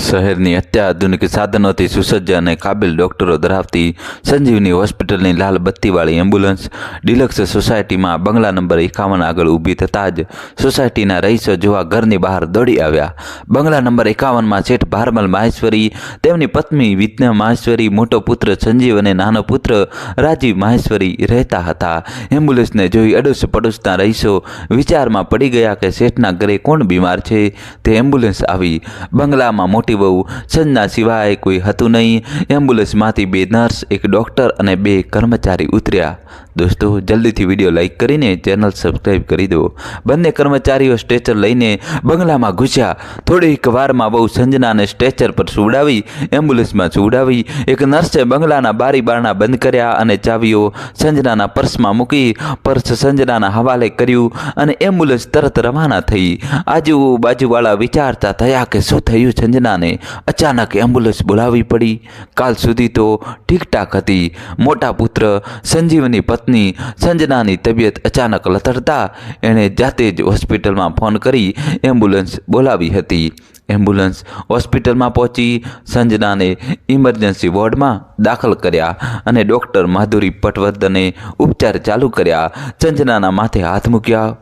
શહેરની અત્યાધુનિક સાધનોથી સુસજ્જ અને કાબિલ ડોક્ટરો ધરાવતી સંજીવની હોસ્પિટલની લાલ બત્તીવાળી એમ્બ્યુલન્સ ડિલક્સ સોસાયટીમાં બંગલા નંબર 51 આગળ ઊભી થતાં જ સોસાયટીના રહીશો જોવા ઘરની બહાર દોડી આવ્યા. બંગલા નંબર 51માં શેઠ ભારમલ માહેશ્વરી, તેમની પત્ની વિદ્યા માહેશ્વરી, મોટો પુત્ર સંજીવ અને નાનો પુત્ર રાજીવ માહેશ્વરી રહેતા હતા. એમ્બ્યુલન્સને જોઈ અડોશ પડોશના રહીશો વિચારમાં પડી ગયા કે શેઠના ઘરે કોણ બીમાર છે. તે એમ્બ્યુલન્સ આવી. બંગલામાં મોટી વહુ સંજના સિવાય કોઈ હતું નહીં. એમ્બ્યુલન્સમાંથી 2 નર્સ, 1 ડૉક્ટર અને 2 કર્મચારી ઉતર્યા. દોસ્તો, જલ્દીથી વિડીયો લાઇક કરીને ચેનલ સબસ્ક્રાઈબ કરી દો. બંને કર્મચારીઓ સ્ટ્રેચર લઈને બંગલામાં ઘૂસ્યા. થોડીક વારમાં વહુ સંજનાને સ્ટ્રેચર પર સુવડાવી એમ્બ્યુલન્સમાં સુવડાવી. એક નર્સે બંગલાના બારી બારણા બંધ કર્યા અને ચાવીઓ સંજનાના પર્સમાં મૂકી પર્સ સંજનાના હવાલે કર્યું અને એમ્બ્યુલન્સ તરત રવાના થઈ. આજુબાજુવાળા વિચારતા થયા કે શું થયું સંજનાને? અચાનક એમ્બ્યુલન્સ બોલાવવી પડી. કાલ સુધી તો ઠીકઠાક હતી. મોટા પુત્ર સંજીવની પત્ની સંજનાની તબિયત અચાનક લથડતા એણે જાતે જ હોસ્પિટલમાં ફોન કરી એમ્બ્યુલન્સ બોલાવી હતી. એમ્બ્યુલન્સ હોસ્પિટલમાં પહોંચી સંજનાને ઇમરજન્સી વોર્ડમાં દાખલ કર્યા અને ડૉક્ટર માધુરી પટવર્ધને ઉપચાર ચાલુ કર્યા. સંજનાના માથે હાથ મૂક્યા.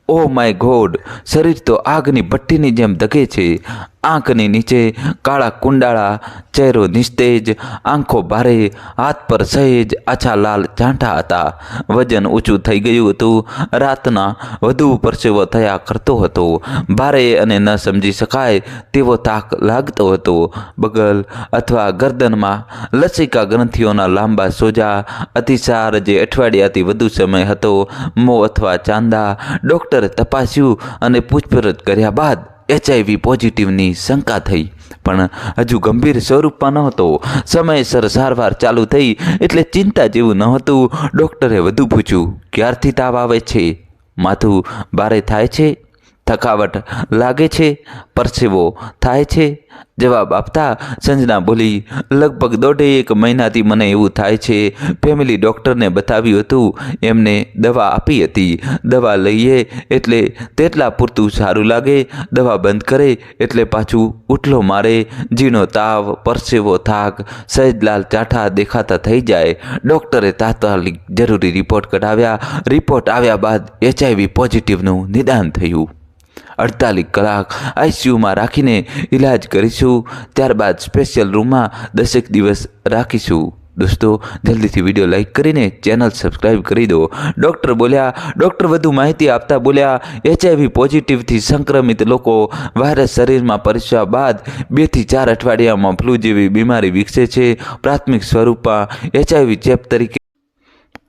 Oh my God! શરીર તો આગની ભઠ્ઠીની જેમ ધગે છે. આંખની નીચે કાળા કુંડાળા, ચહેરો નિસ્તેજ, આંખો ભારે, હાથ પર સહેજ આછા લાલ ચાંઠા હતા. વજન ઊંચું થઈ ગયું હતું. રાતના વધુ પરસેવો થયા કરતો હતો. ભારે અને ન સમજી શકાય તેવો થાક લાગતો હતો. બગલ અથવા ગરદનમાં લસિકા ગ્રંથિઓના લાંબા સોજા, અતિસાર જે અઠવાડિયાથી વધુ સમય હતો. મોં અથવા ચાંદા. ડૉક્ટરે તપાસ્યું અને પૂછપરછ કર્યા બાદ HIV પોઝિટિવની શંકા થઈ, પણ હજુ ગંભીર સ્વરૂપમાં નહોતો. સમયસર સારવાર ચાલુ થઈ એટલે ચિંતા જેવું નહોતું. ડૉક્ટરે વધુ પૂછ્યું, ક્યારથી તાવ આવે છે? માથું ભારે થાય છે? થકાવટ લાગે છે? પરસેવો થાય છે? જવાબ આપતા સંજના બોલી, લગભગ 1.5 મહિનાથી મને એવું થાય છે. ફેમિલી ડૉક્ટરને બતાવ્યું હતું. એમને દવા આપી હતી. દવા લઈએ એટલે તેટલા પૂરતું સારું લાગે. દવા બંધ કરે એટલે પાછું ઉઠલો મારે. ઝીણો તાવ, પરસેવો, થાક, સહેજ લાલ ચાઠા દેખાતા થઈ જાય. ડૉક્ટરે તાત્કાલિક જરૂરી રિપોર્ટ કઢાવ્યા. રિપોર્ટ આવ્યા બાદ HIV પોઝિટિવનું નિદાન થયું. 48 કલાક ICUમાં રાખીને ઇલાજ કરીશું. ત્યારબાદ સ્પેશિયલ રૂમમાં 10 દિવસ રાખીશું. દોસ્તો, જલ્દીથી વિડીયો લાઇક કરીને ચેનલ સબસ્ક્રાઈબ કરી દો. ડૉક્ટર બોલ્યા. ડૉક્ટર વધુ માહિતી આપતા બોલ્યા, HIV પોઝિટિવથી સંક્રમિત લોકો વાયરસ શરીરમાં પરસ્યા બાદ 2 થી 4 અઠવાડિયામાં ફ્લૂ જેવી બીમારી વિકસે છે. પ્રાથમિક સ્વરૂપમાં HIV ચેપ તરીકે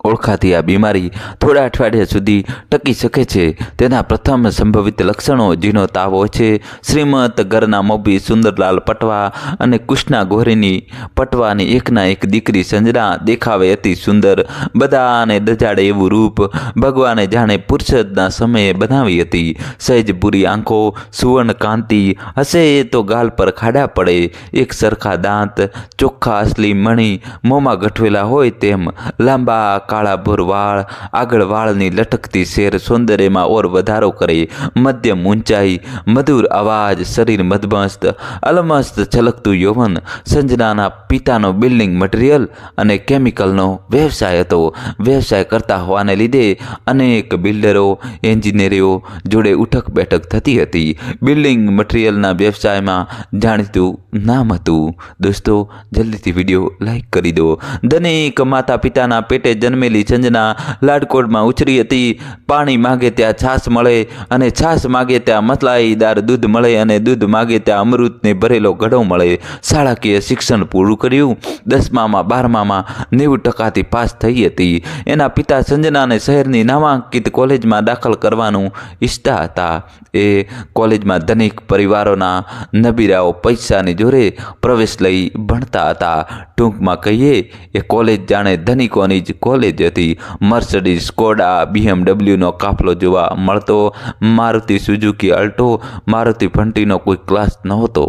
ઓળખાતી આ બીમારી થોડા અઠવાડિયા સુધી ટકી શકે છે. તેના પ્રથમ સંભવિત લક્ષણો ઝીણો તાવ હોય છે. શ્રીમંત ઘરના મોભી સુંદરલાલ પટવા અને કૃષ્ણા ગોરીની પટવાની એકના એક દીકરી સંજના દેખાવે અતિ સુંદર. બધાને દજાડે એવું રૂપ ભગવાને જાણે પુરુષના સમયે બનાવી હતી. સહેજ પૂરી આંખો, સુવર્ણ કાંતિ, હસે તો ગાલ પર ખાડા પડે. એક સરખા દાંત, ચોખ્ખા અસલી મણી, મોંમાં ગઠવેલા હોય તેમ. લાંબા કાળા ભોર વાળ, આગળ વાળની લટકતી શેર સૌંદર્યમાં ઓર વધારો કરે. મધ્યમ ઊંચાઈ, મધુર અવાજ, શરીર મદમસ્ત, અલમસ્ત છલકતું યૌવન. સંજનાના પિતાનો બિલ્ડિંગ મટીરિયલ અને કેમિકલનો વ્યવસાય હતો. વ્યવસાય કરતા હોવાને લીધે અનેક બિલ્ડરો, એન્જિનિયરો જોડે ઉઠક બેઠક થતી હતી. બિલ્ડિંગ મટીરિયલના વ્યવસાયમાં જાણીતું નામ હતું. દોસ્તો, જલ્દીથી વિડીયો લાઇક કરી દો. ધનિક માતા પિતાના પેટે જન્મેલી સંજના લાડકોડમાં ઉછરી હતી. પાણી માગે ત્યાં છાશ મળે અને છાશ માગે ત્યાં મલાઈદાર દૂધ મળે અને દૂધ માગે ત્યાં અમૃતને ભરેલો ઘડો મળે. શાળાકીય શિક્ષણ પૂરું કર્યું. 10મામાં 12મામાં 90% પાસ થઈ હતી. એના પિતા સંજનાને શહેરની નામાંકિત કોલેજમાં દાખલ કરવાનું ઈચ્છતા હતા. એ કોલેજમાં ધનિક પરિવારોના નબીરાઓ પૈસાની જોરે પ્રવેશ લઈ ભણતા હતા. ટૂંકમાં કહીએ, એ કોલેજ જાણે ધનિકોની જ કોલેજ હતી. મર્સિડીઝ, સ્કોડા, BMW કાફલો જોવા મળતો. મારુતિ સુઝુકી અલ્ટો, મારુતિ ફન્ટીનો કોઈ ક્લાસ નહોતો.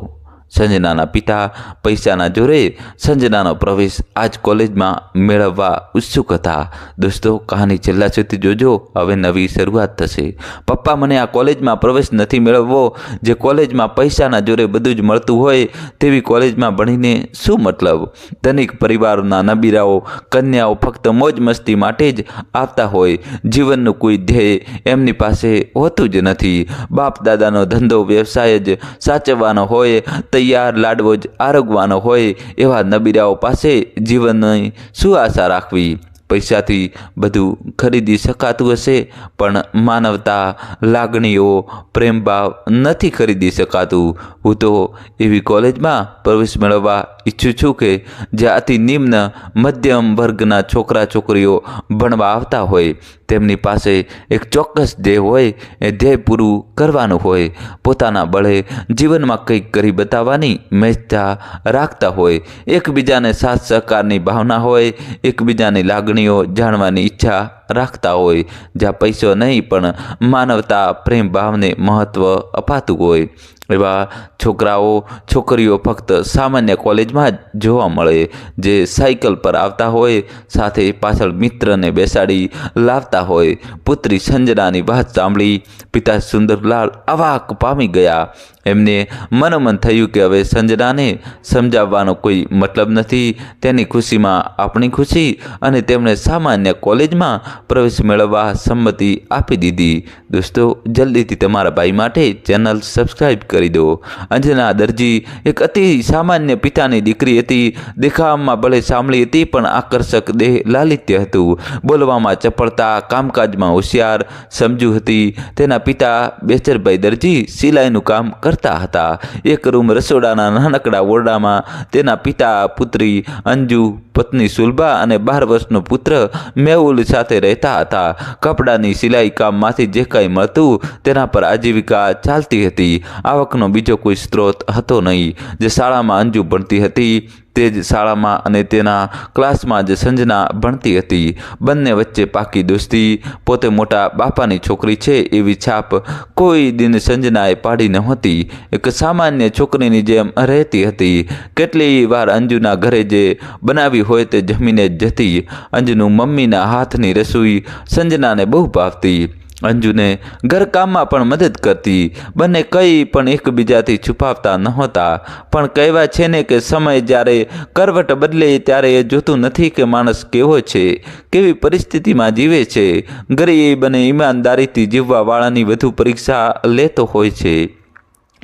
સંજનાના પિતા પૈસાના જોરે સંજનાનો પ્રવેશ આજ કોલેજમાં મેળવવા ઉત્સુક હતા. દોસ્તો, કહાની છેલ્લા સુધી જોજો. હવે નવી શરૂઆત થશે. પપ્પા, મને આ કોલેજમાં પ્રવેશ નથી મેળવવો. જે કોલેજમાં પૈસાના જોરે બધું જ મળતું હોય તેવી કોલેજમાં ભણીને શું મતલબ? ધનિક પરિવારોના નબીરાઓ કન્યાઓ ફક્ત મોજ મસ્તી માટે જ આવતા હોય. જીવનનું કોઈ ધ્યેય એમની પાસે હોતું જ નથી. બાપ દાદાનો ધંધો વ્યવસાય જ સાચવવાનો હોય, તૈયાર લાડવો જ આરોગવાનો હોય, એવા નબીરાઓ પાસે જીવનની શું આશા રાખવી? પૈસાથી બધું ખરીદી શકાતું હશે, પણ માનવતા, લાગણીઓ, પ્રેમભાવ નથી ખરીદી શકાતું. હું તો એવી કોલેજમાં પ્રવેશ મેળવવા ઈચ્છું છું કે જ્યાં અતિ નિમ્ન મધ્યમ વર્ગના છોકરા છોકરીઓ ભણવા આવતા હોય. તેમની પાસે એક ચોક્કસ ધ્યેય હોય. એ ધ્યેય પૂરું કરવાનું હોય. પોતાના બળે જીવનમાં કંઈક કરી બતાવવાની મહેચ્છા રાખતા હોય. એકબીજાને સાથ સહકારની ભાવના હોય. એકબીજાની લાગણીઓ જાણવાની ઈચ્છા રાખતા હોય. જ્યાં પૈસો નહીં પણ માનવતા, પ્રેમ ભાવને મહત્ત્વ અપાતું હોય. એવા છોકરાઓ છોકરીઓ ફક્ત સામાન્ય કોલેજમાં જ જોવા મળે. જે સાયકલ પર આવતા હોય, સાથે પાછળ મિત્રને બેસાડી લાવતા હોય. પુત્રી સંજનાની વાત સાંભળી પિતા સુંદરલાલ અવાક પામી ગયા. એમને મનોમન થયું કે હવે સંજનાને સમજાવવાનો કોઈ મતલબ નથી. તેની ખુશીમાં આપણી ખુશી, અને તેમણે સામાન્ય કોલેજમાં પ્રવેશ મેળવવા સંમતિ આપી દીધી. દોસ્તો, જલ્દીથી તમારા ભાઈ માટે ચેનલ સબસ્ક્રાઈબ કરી દો. અંજના દરજી એક અતિ સામાન્ય પિતાની દીકરી હતી. દેખાવમાં ભલે સાંભળી હતી, પણ આકર્ષક દેહ લાલિત્ય હતું. બોલવામાં ચપળતા, કામકાજમાં હોશિયાર, સમજુ હતી. તેના પિતા બેચરભાઈ દરજી સિલાઈનું કામ કરતા હતા. એક રૂમ રસોડાના નાનકડા ઓરડામાં તેના પિતા, પુત્રી અંજુ, પત્ની સુલભા અને 12 વર્ષનો પુત્ર મેહુલ સાથે રહેતા હતા. કપડાની સિલાઈ કામમાંથી જે કંઈ મળતું તેના પર આજીવિકા ચાલતી હતી. આવકનો બીજો કોઈ સ્ત્રોત હતો નહીં. જે શાળામાં અંજુ ભણતી હતી તે જ શાળામાં અને તેના ક્લાસમાં જ સંજના ભણતી હતી. બંને વચ્ચે પાકી દોસ્તી. પોતે મોટા બાપાની છોકરી છે એવી છાપ કોઈ દિન સંજનાએ પાડી નહોતી. એક સામાન્ય છોકરીની જેમ રહેતી હતી. કેટલી વાર અંજુના ઘરે જે બનાવી હોય તે જમીને જ જતી. અંજુનું મમ્મીના હાથની રસોઈ સંજનાને બહુ ભાવતી. અંજુને ઘરકામમાં પણ મદદ કરતી. બંને કંઈ પણ એકબીજાથી છુપાવતા નહોતા. પણ કહેવાય છે ને કે સમય જ્યારે કરવટ બદલે ત્યારે એ જોતું નથી કે માણસ કેવો છે, કેવી પરિસ્થિતિમાં જીવે છે. ગરીબ અને ઈમાનદારીથી જીવવાવાળાની વધુ પરીક્ષા લેતો હોય છે.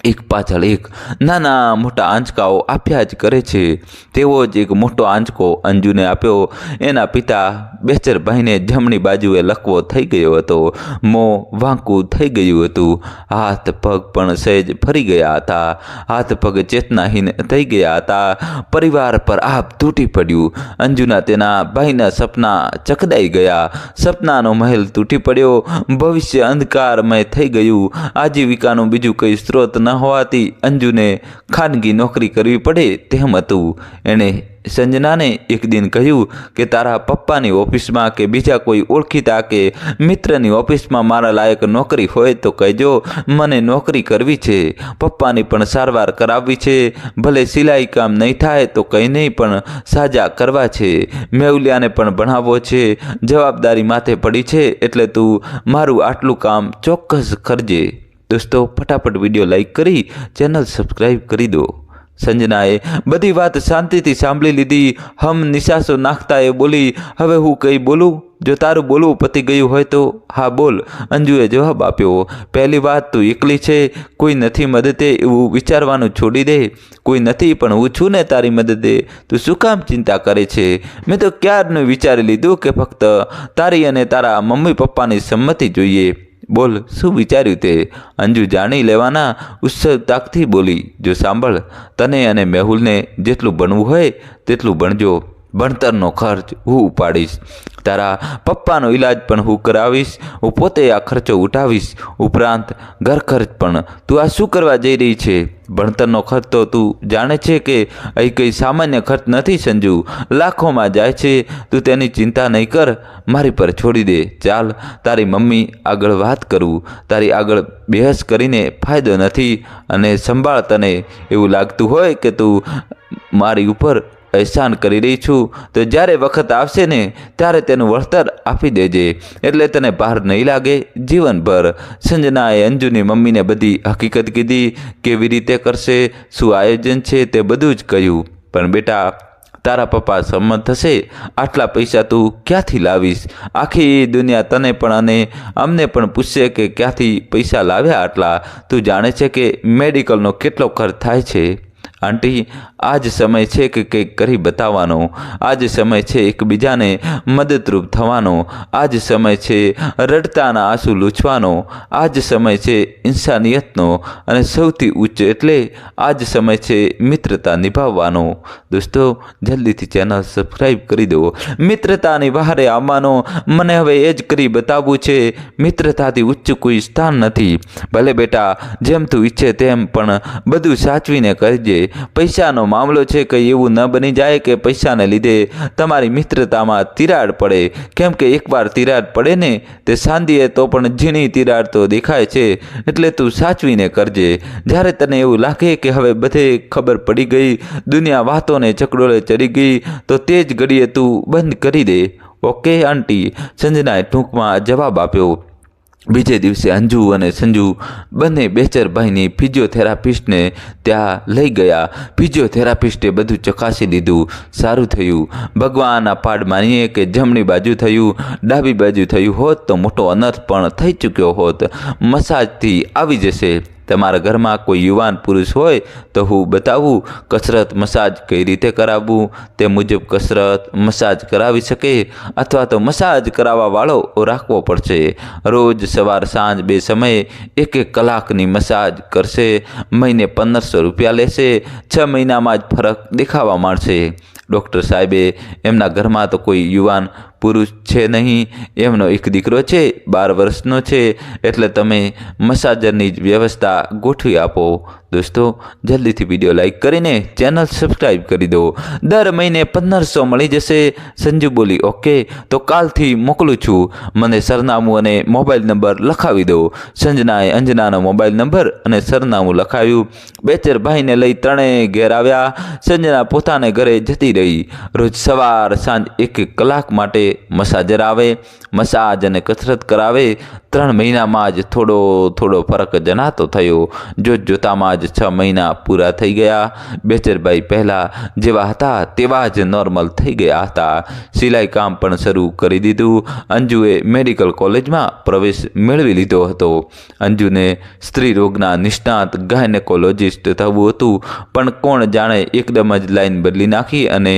એક પાછળ એક નાના મોટા આંચકાઓ આપ્યા જ કરે છે. તેવો જ એક મોટો આંચકો અંજુને આપ્યો. એના પિતા બેચરભાઈને જમણી બાજુએ લકવો થઈ ગયો હતો. મોં વાંકું થઈ ગયું હતું. હાથ પગ પણ સહેજ ફરી ગયા હતા. હાથ પગ ચેતનાહીન થઈ ગયા હતા. પરિવાર પર આપ તૂટી પડ્યું. અંજુના તેના ભાઈના સપના ચકદાઈ ગયા. સપનાનો મહેલ તૂટી પડ્યો. ભવિષ્ય અંધકારમય થઈ ગયું. આજીવિકાનું બીજું કંઈ સ્ત્રોત ન હોવાથી અંજુને ખાનગી નોકરી કરવી પડે તેમ હતું. એણે સંજનાને એક દિન કહ્યું કે તારા પપ્પાની ઓફિસમાં કે બીજા કોઈ ઓળખીતા કે મિત્રની ઓફિસમાં મારા લાયક નોકરી હોય તો કહેજો. મને નોકરી કરવી છે. પપ્પાની પણ સારવાર કરાવવી છે. ભલે સિલાઈ કામ નહીં થાય તો કંઈ નહીં, પણ સાજા કરવા છે. મેહુલિયાને પણ ભણાવવો છે. જવાબદારી માથે પડી છે, એટલે તું મારું આટલું કામ ચોક્કસ કરજે. દોસ્તો, ફટાફટ વિડીયો લાઈક કરી ચેનલ સબસ્ક્રાઈબ કરી દો. સંજનાએ બધી વાત શાંતિથી સાંભળી લીધી. હમ નિશાસો નાખતા એ બોલી, હવે હું કંઈ બોલું? જો તારું બોલવું પતી ગયું હોય તો હા બોલ. અંજુએ જવાબ આપ્યો. પહેલી વાત, તું એકલી છે. કોઈ નથી મદદે એવું વિચારવાનું છોડી દે. કોઈ નથી, પણ હું છું ને તારી મદદે. તું શું કામ ચિંતા કરે છે? મેં તો ક્યારનું વિચારી લીધું કે ફક્ત તારી અને તારા મમ્મી પપ્પાની સંમતિ જોઈએ. બોલ, શું વિચાર્યું તે? અંજુ જાણી લેવાના ઉત્સુકતાથી બોલી. જો સાંભળ, તને અને મેહુલને જેટલું ભણવું હોય તેટલું ભણજો. ભણતરનો ખર્ચ હું ઉપાડીશ. તારા પપ્પાનો ઈલાજ પણ હું કરાવીશ. હું પોતે આ ખર્ચો ઉઠાવીશ. ઉપરાંત ઘર ખર્ચ પણ. તું આ શું કરવા જઈ રહી છે? ભણતરનો ખર્ચ તો તું જાણે છે કે અહીં કંઈ સામાન્ય ખર્ચ નથી સંજુ, લાખોમાં જાય છે. તું તેની ચિંતા નહીં કર, મારી પર છોડી દે. ચાલ તારી મમ્મી આગળ વાત કરું, તારી આગળ બહેસ કરીને ફાયદો નથી. અને સંભાળ, તને એવું લાગતું હોય કે તું મારી ઉપર અહેસાન કરી રહી છું તો જ્યારે વખત આવશે ને ત્યારે તેનું વળતર આપી દેજે, એટલે તને ભાર નહીં લાગે જીવનભર. સંજનાએ અંજુની મમ્મીને બધી હકીકત કીધી, કેવી રીતે કરશે, શું આયોજન છે તે બધું જ કહ્યું. પણ બેટા, તારા પપ્પા સંમત થશે? આટલા પૈસા તું ક્યાંથી લાવીશ? આખી દુનિયા તને પણ અને અમને પણ પૂછશે કે ક્યાંથી પૈસા લાવ્યા આટલા. તું જાણે છે કે મેડિકલનો કેટલો ખર્ચ થાય છે? આંટી, આ જ સમય છે કે કંઈક કરી બતાવવાનો, આ જ સમય છે એકબીજાને મદદરૂપ થવાનો, આ જ સમય છે રડતાના આંસુ લૂછવાનો, આ જ સમય છે ઇન્સાનિયતનો, અને સૌથી ઉચ્ચ એટલે આ જ સમય છે મિત્રતા નિભાવવાનો. દોસ્તો, જલ્દીથી ચેનલ સબસ્ક્રાઈબ કરી દો. મિત્રતાની બહારે આવવાનો, મને હવે એ જ કરી બતાવવું છે. મિત્રતાથી ઉચ્ચ કોઈ સ્થાન નથી. ભલે બેટા, જેમ તું ઈચ્છે તેમ, પણ બધું સાચવીને કરજે. પૈસાનો મામલો છે, કંઈ એવું ન બની જાય કે પૈસાને લીધે તમારી મિત્રતામાં તિરાડ પડે. કેમ કે એકવાર તિરાડ પડે ને તે સાંધીએ તો પણ ઝીણી તિરાડ તો દેખાય છે. એટલે તું સાચવીને કરજે. જ્યારે તને એવું લાગે કે હવે બધે ખબર પડી ગઈ, દુનિયા વાતોને ચકડોળે ચડી ગઈ, તો તે જ ઘડીએ તું બંધ કરી દે. ઓકે આંટી, સંજનાએ ટૂંકમાં જવાબ આપ્યો. બીજે દિવસે અંજુ અને સંજુ બંને બેચરભાઈની ફિઝિયોથેરાપિસ્ટને ત્યાં લઈ ગયા. ફિઝિયોથેરાપિસ્ટે બધું ચકાસી લીધું. સારું થયું. ભગવાનના પાડ માનીએ કે જમણી બાજુ થયું, ડાબી બાજુ થયું હોત તો મોટો અનર્થ પણ થઈ ચૂક્યો હોત. મસાજથી આવી જશે. તમારા ઘરમાં કોઈ યુવાન પુરુષ હોય તો હું બતાવું કસરત મસાજ કઈ રીતે કરાવવું, તે મુજબ કસરત મસાજ કરાવી શકે, અથવા તો મસાજ કરાવવા વાળો રાખવો પડશે. રોજ સવાર સાંજ 2 સમયે 1-1 કલાકની મસાજ કરશે. મહિને 1500 રૂપિયા લેશે. 6 મહિનામાં જ ફરક દેખાવા માંડશે. ડૉક્ટર સાહેબે એમના ઘરમાં તો કોઈ યુવાન પુરુષ છે નહીં. એમનો એક દીકરો છે, 12 વર્ષનો છે. એટલે તમે મસાજરની જ વ્યવસ્થા ગોઠવી આપો. દોસ્તો, જલ્દીથી વિડીયો લાઈક કરીને ચેનલ સબસ્ક્રાઈબ કરી દો. દર મહિને 1500 મળી જશે. સંજુ બોલી, ઓકે, તો કાલથી મોકલું છું. મને સરનામું અને મોબાઈલ નંબર લખાવી દો. સંજનાએ અંજનાનો મોબાઈલ નંબર અને સરનામું લખાવ્યું. બેચરભાઈને લઈ ત્રણેય ઘેર આવ્યા. સંજના પોતાને ઘરે જતી રહી. રોજ સવાર સાંજ 1-1 કલાક માટે મસાજર આવે, મસાજ અને કસરત કરાવે. 3 મહિનામાં જ થોડો ફરક જણાતો થયો. જોતામાં જ 6 મહિના પૂરા થઈ ગયા. બેચરભાઈ પહેલાં જેવા હતા તેવા જ નોર્મલ થઈ ગયા હતા. સિલાઈ કામ પણ શરૂ કરી દીધું. અંજુએ મેડિકલ કોલેજમાં પ્રવેશ મેળવી લીધો હતો. અંજુને સ્ત્રી રોગના નિષ્ણાત ગાયનેકોલોજિસ્ટ થવું હતું, પણ કોણ જાણે એકદમ જ લાઈન બદલી નાખી અને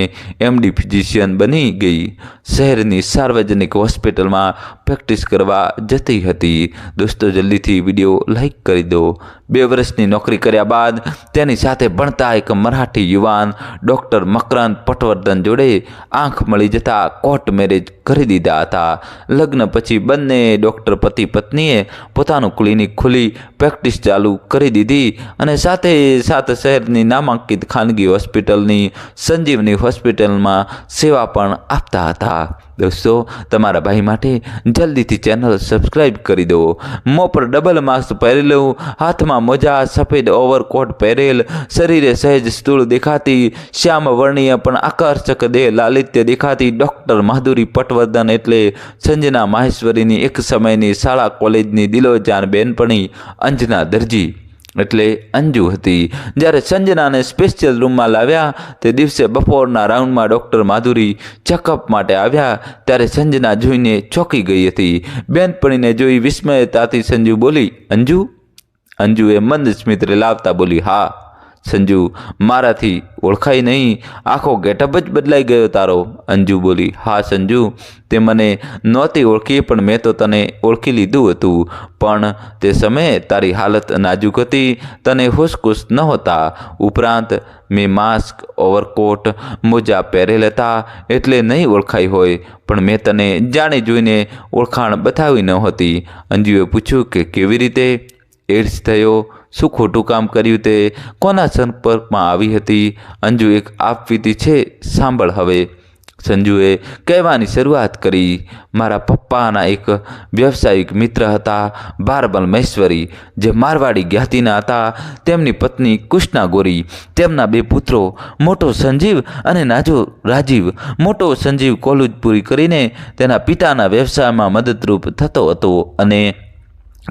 MD ફિઝિશિયન બની ગઈ. શહેરની સાર્વજનિક હોસ્પિટલમાં પ્રેક્ટિસ કરવા જતી હતી. દોસ્તો, જલ્દીથી વિડીયો લાઈક કરી દો. 2 વર્ષની નોકરી કર્યા બાદ તેની સાથે ભણતા એક મરાઠી યુવાન ડૉક્ટર મકરંદ પટવર્ધન જોડે આંખ મળી જતા કોર્ટ મેરેજ કરી દીધા હતા. લગ્ન પછી બંને ડૉક્ટર પતિ પત્નીએ પોતાનું ક્લિનિક ખોલી પ્રેક્ટિસ ચાલુ કરી દીધી અને સાથે શહેરની નામાંકિત ખાનગી હોસ્પિટલની સંજીવની હોસ્પિટલમાં સેવા પણ આપતા હતા. દોસ્તો, તમારા ભાઈ માટે જલ્દીથી ચેનલ સબસ્ક્રાઈબ કરી દો. મોં પર ડબલ માસ્ક પહેરેલું, હાથમાં મોજા, સફેદ ઓવરકોટ પહેરેલ, શરીરે સહેજ સ્થૂળ દેખાતી, શ્યામ વર્ણીય પણ આકર્ષક દેહ લાલિત્ય દેખાતી ડૉક્ટર માધુરી પટવર્ધન એટલે સંજના માહેશ્વરીની એક સમયની શાળા કોલેજની દિલોજાન બેનપણી અંજના દરજી એટલે અંજુ હતી. જ્યારે સંજનાને સ્પેશિયલ રૂમમાં લાવ્યા તે દિવસે બપોરના રાઉન્ડમાં ડૉક્ટર માધુરી ચેકઅપ માટે આવ્યા ત્યારે સંજના જોઈને ચોંકી ગઈ હતી. બેનપણીને જોઈ વિસ્મયતાથી સંજુ બોલી, અંજુ? અંજુએ મંદ સ્મિત લાવતા બોલી, હા. સંજુ, મારાથી ઓળખાઈ નહીં, આખો ગેટઅપ જ બદલાઈ ગયો તારો. અંજુ બોલી, હા સંજુ, તે મને નહોતી ઓળખી, પણ મેં તો તને ઓળખી લીધું હતું. પણ તે સમયે તારી હાલત નાજુક હતી, તને હોશકુશ નહોતા. ઉપરાંત મેં માસ્ક, ઓવરકોટ, મોજા પહેરેલ હતા એટલે નહીં ઓળખાઈ હોય, પણ મેં તને જાણી જોઈને ઓળખાણ બતાવી નહોતી. અંજુએ પૂછ્યું કે કેવી રીતે? એડ્સ થયો? શું ખોટું કામ કર્યું તે? કોના સંપર્કમાં આવી હતી? અંજુ એક આપવીતી છે, સાંભળ હવે. સંજુએ કહેવાની શરૂઆત કરી. મારા પપ્પાના એક વ્યવસાયિક મિત્ર હતા, બારબલ મહેશ્વરી, જે મારવાડી જ્ઞાતિના હતા. તેમની પત્ની કૃષ્ણા ગોરી, તેમના 2 પુત્રો, મોટો સંજીવ અને નાજો રાજીવ. મોટો સંજીવ કોલેજ પૂરી કરીને તેના પિતાના વ્યવસાયમાં મદદરૂપ થતો હતો અને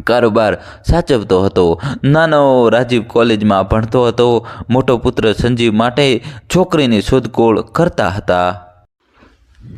કારોબાર સાચવતો હતો. નાનો રાજીવ કોલેજમાં ભણતો હતો. મોટો પુત્ર સંજીવ માટે છોકરીની શોધખોળ કરતા હતા.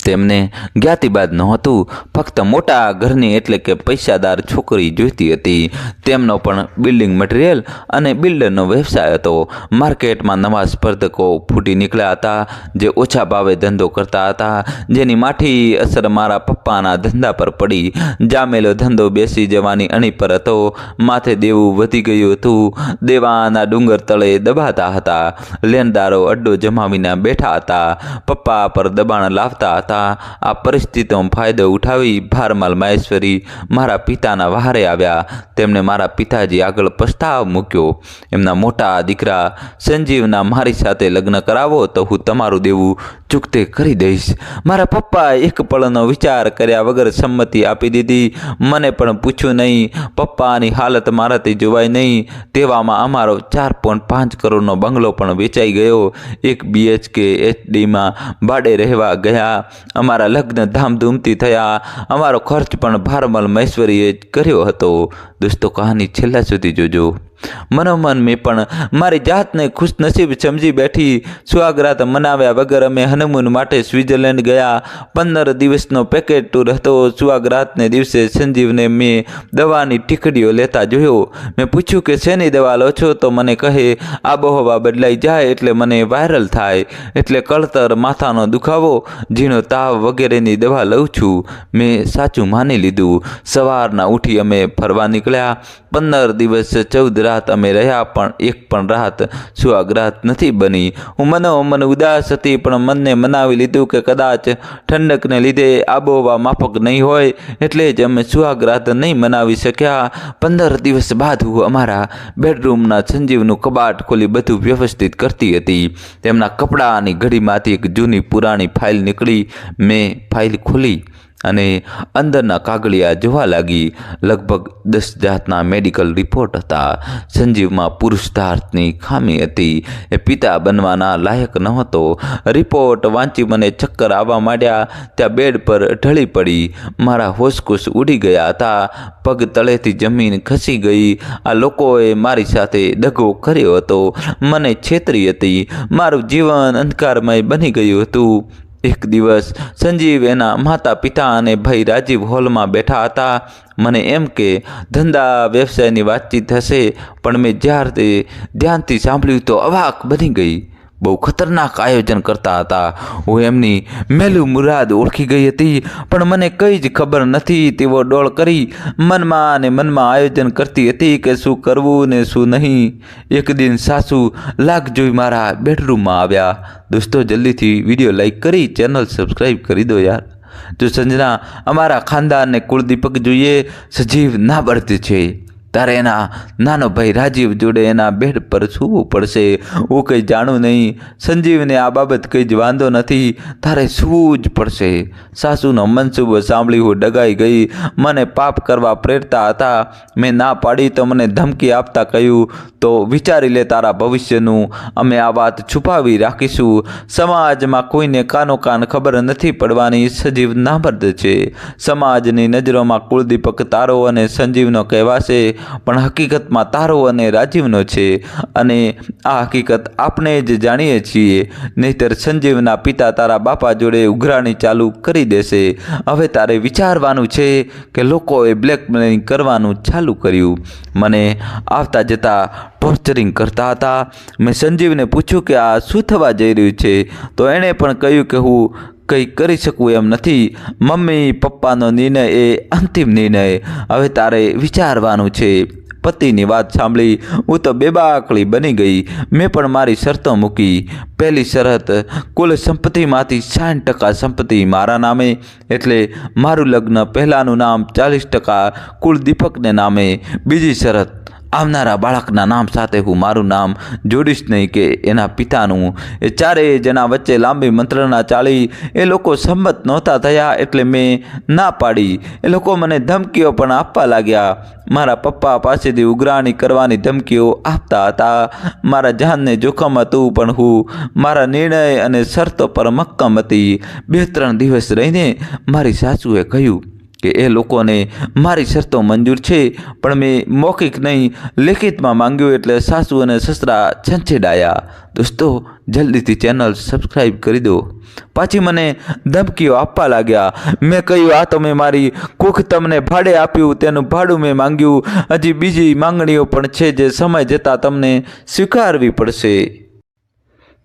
તેમને જ્ઞાતિવાદ નહોતું, ફક્ત મોટા ઘરની એટલે કે પૈસાદાર છોકરી જોઈતી હતી. તેમનો પણ બિલ્ડિંગ મટીરિયલ અને બિલ્ડરનો વ્યવસાય હતો. માર્કેટમાં નવા સ્પર્ધકો ફૂટી નીકળ્યા હતા, જે ઓછા ભાવે ધંધો કરતા હતા, જેની માઠી અસર મારા પપ્પાના ધંધા પર પડી. જામેલો ધંધો બેસી જવાની અણી પર હતો. માથે દેવું વધી ગયું હતું. દેવાના ડુંગર તળે દબાતા હતા. લેણદારો અડ્ડો જમાવીને બેઠા હતા. પપ્પા પર દબાણ લાવતા હતા. આ પરિસ્થિતિનો ફાયદો ઉઠાવી ભારમાલ મહેશ્વરી મારા પિતાના વહારે આવ્યા. તેમણે મારા પિતાજી આગળ પ્રસ્તાવ મૂક્યો, એમના મોટા દીકરા સંજીવના મારી સાથે લગ્ન કરાવો તો હું તમારું દેવું ચૂકતે કરી દઈશ. મારા પપ્પાએ એક પળનો વિચાર કર્યા વગર સંમતિ આપી દીધી. મને પણ પૂછ્યું નહીં. પપ્પાની હાલત મારાથી જોવાય નહીં. તેવામાં અમારો 4.5 કરોડનો બંગલો પણ વેચાઈ ગયો. 1 BHK HDમાં ભાડે રહેવા ગયા. અમારા લગ્ન ધામધૂમથી થયા. અમારો ખર્ચ પણ ભારમલ મહેશ્વરીએ જ કર્યો હતો. દોસ્તો, કહાની છેલ્લા સુધી જોજો. મનોમન મેં પણ મારી જાતને ખુશનસીબ સમજી બેઠી. સુહાગરાત મનાવ્યા વગર અમે હનીમૂન માટે સ્વિટ્ઝરલેન્ડ ગયા. 15 દિવસનો પેકેજ ટૂર હતો. સુહાગરાતને દિવસે સંજીવને મેં દવાની ટીકડીઓ લેતા જોયો. મેં પૂછ્યું કે શેની દવા લો છો? તો મને કહે, આબોહવા બદલાઈ જાય એટલે મને વાયરલ થાય, એટલે કળતર, માથાનો દુખાવો, ઝીણો તાવ વગેરેની દવા લઉં છું. મેં સાચું માની લીધું. સવારના ઉઠી અમે ફરવા નીકળ્યા. 15 દિવસ 14 રાત અમે રહ્યા, પણ એક પણ રાત સુહાગરાત નથી બની. હું મનોમન ઉદાસ હતી, પણ મનને મનાવી લીધું કે કદાચ ઠંડકને લીધે આબોહવા માફક નહીં હોય, એટલે જ અમે સુહાગરાત નહીં મનાવી શક્યા. 15 દિવસ બાદ હું અમારા બેડરૂમના સંજીવનું કબાટ ખોલી બધું વ્યવસ્થિત કરતી હતી. તેમના કપડાની ઘડીમાંથી એક જૂની પુરાણી ફાઇલ નીકળી. મેં ફાઇલ ખોલી અને અંદરના કાગળિયા જોવા લાગી. લગભગ 10 જાતના મેડિકલ રિપોર્ટ હતા. સંજીવમાં પુરુષાર્થની ખામી હતી. એ પિતા બનવાના લાયક નહોતો. રિપોર્ટ વાંચી મને ચક્કર આવવા માંડ્યા. ત્યાં બેડ પર ઢળી પડી. મારા હોશકુશ ઉડી ગયા હતા. પગ તળેથી જમીન ખસી ગઈ. આ લોકોએ મારી સાથે દગો કર્યો હતો. મને છેતરી હતી. મારું જીવન અંધકારમય બની ગયું હતું. એક દિવસ સંજીવ, એના માતા પિતા અને ભાઈ રાજીવ હોલમાં બેઠા હતા. મને એમ કે ધંધા વ્યવસાયની વાતચીત હશે, પણ મેં જ્યારે ધ્યાનથી સાંભળ્યું તો અવાક બની ગઈ. બહુ ખતરનાક આયોજન કરતા હતા. હું એમની મેલું મુરાદ ઓળખી ગઈ હતી, પણ મને કંઈ જ ખબર નથી. તેઓ ડોળ કરી મનમાં અને મનમાં આયોજન કરતી હતી કે શું કરવું ને શું નહીં. એક દિન સાસુ લાગ જોઈ મારા બેડરૂમમાં આવ્યા. દોસ્તો, જલ્દીથી વિડીયો લાઈક કરી ચેનલ સબસ્ક્રાઈબ કરી દો યાર. જો સંજના અમારા ખાનદાનને કુળદીપક જોઈએ, સજીવ ના બળતી છે, તારે એના નાનો ભાઈ રાજીવ જોડે એના બેડ પર સૂવું પડશે. હું કંઈ જાણું નહીં. સંજીવને આ બાબત કંઈ જ વાંધો નથી. તારે સૂવું જ પડશે. સાસુનો મનસૂબો સાંભળી હું ડગાઈ ગઈ. મને પાપ કરવા પ્રેરતા હતા. મેં ના પાડી તો મને ધમકી આપતા કહ્યું, તો વિચારી લે તારા ભવિષ્યનું. અમે આ વાત છુપાવી રાખીશું. સમાજમાં કોઈને કાનો કાન ખબર નથી પડવાની. સજીવ નામર્દ છે. સમાજની નજરોમાં કુળદીપક તારો અને સંજીવનો કહેવાશે, પણ હકીકતમાં તારો અને રાજીવનો છે. અને આ હકીકત આપણે જ જાણીએ છીએ. નહીતર સંજીવના પિતા તારા બાપા જોડે ઉઘરાણી ચાલુ કરી દેશે. હવે તારે વિચારવાનું છે કે લોકોએ બ્લેકમેલિંગ કરવાનું ચાલુ કર્યું. મને આવતા જતા ટોર્ચરિંગ કરતા હતા. મેં સંજીવને પૂછ્યું કે આ શું થવા જઈ રહ્યું છે, તો એણે પણ કહ્યું કે હું કંઈ કરી શકું એમ નથી. મમ્મી પપ્પાનો નિર્ણય એ અંતિમ નિર્ણય. હવે તારે વિચારવાનું છે. પતિની વાત સાંભળી હું તો બેબાકળી બની ગઈ. મેં પણ મારી શરતો મૂકી. પહેલી શરત, કુલ સંપત્તિમાંથી 60% સંપત્તિ મારા નામે, એટલે મારું લગ્ન પહેલાંનું નામ 40% કુળદીપકને નામે. બીજી શરત, આવનારા બાળકના નામ સાથે હું મારું નામ જોડીશ નહીં કે એના પિતાનું. એ ચારેય જણા વચ્ચે લાંબી મંત્રણા ચાલી. એ લોકો સંમત નહોતા થયા એટલે મેં ના પાડી. એ લોકો મને ધમકીઓ પણ આપવા લાગ્યા. મારા પપ્પા પાસેથી ઉઘરાણી કરવાની ધમકીઓ આપતા હતા. મારા જાનને જોખમ હતું પણ હું મારા નિર્ણય અને શરતો પર મક્કમ હતી. 2-3 દિવસ રહીને મારી સાસુએ કહ્યું કે એ લોકોને મારી શરતો મંજૂર છે, પણ મેં મૌખિક નહીં લેખિતમાં માંગ્યું એટલે સાસુ અને સસરા છંછેડાયા. દોસ્તો, જલ્દીથી ચેનલ સબસ્ક્રાઈબ કરી દો. પાછી મને ધમકીઓ આપવા લાગ્યા. મેં કહ્યું, આ તો મેં મારી કુખ તમને ભાડે આપ્યું, તેનું ભાડું મેં માંગ્યું. હજી બીજી માંગણીઓ પણ છે જે સમય જતાં તમને સ્વીકારવી પડશે.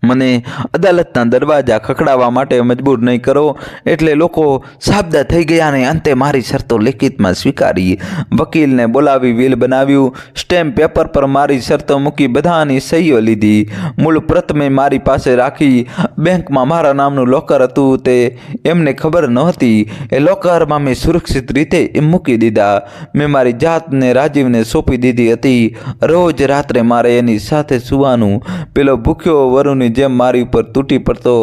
મને અદાલતના દરવાજા ખખડાવવા માટે મજબૂર નહીં કરો. એટલે લોકો સાબદા થઈ ગયા અને અંતે મારી શરતો લેખિતમાં સ્વીકારી. વકીલને બોલાવી વિલ બનાવ્યું. સ્ટેમ્પ પેપર પર મારી શરતો મૂકી બધાની સહીઓ લીધી. મૂળ પ્રત મેં મારી પાસે રાખી. બેંકમાં મારા નામનું લોકર હતું તે એમને ખબર નહોતી. એ લોકરમાં મેં સુરક્ષિત રીતે મૂકી દીધા. મેં મારી જાતને રાજીવને સોંપી દીધી હતી. રોજ રાત્રે મારે એની સાથે સૂવાનું. પેલો ભૂખ્યો વરુની જેમ મારી ઉપર તૂટી પડતો.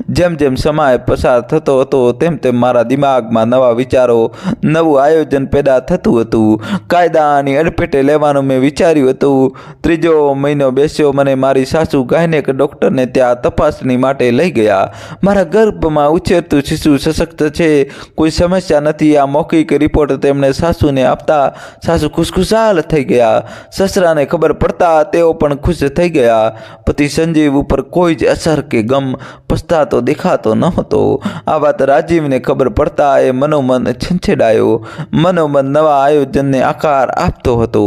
જેમ જેમ સમય પસાર થતો હતો તેમ તેમ મારા દિમાગમાં નવા વિચારો, નવું આયોજન પેદા થતું હતું. કાયદાની અડફેટે લેવાનું મેં વિચાર્યું હતું. 3જો મહિનો બેસ્યો. મને મારી સાસુ ગાયનેક ડૉક્ટરને ત્યાં તપાસણી માટે લઈ ગયા. મારા ગર્ભમાં ઉછેરતું શિશુ સશક્ત છે, કોઈ સમસ્યા નથી. આ મૌખિક રિપોર્ટ તેમણે સાસુને આપતા સાસુ ખુશખુશાલ થઈ ગયા. સસરાને ખબર પડતા તેઓ પણ ખુશ થઈ ગયા. પતિ સંજીવ ઉપર કોઈ જ અસર કે ગમ પસ્તાતો દેખાતો નહોતો. આ વાત રાજીવને ખબર પડતા એ મનોમન છંછેડાયો. મનોમન નવા આયોજનને આકાર આપતો હતો.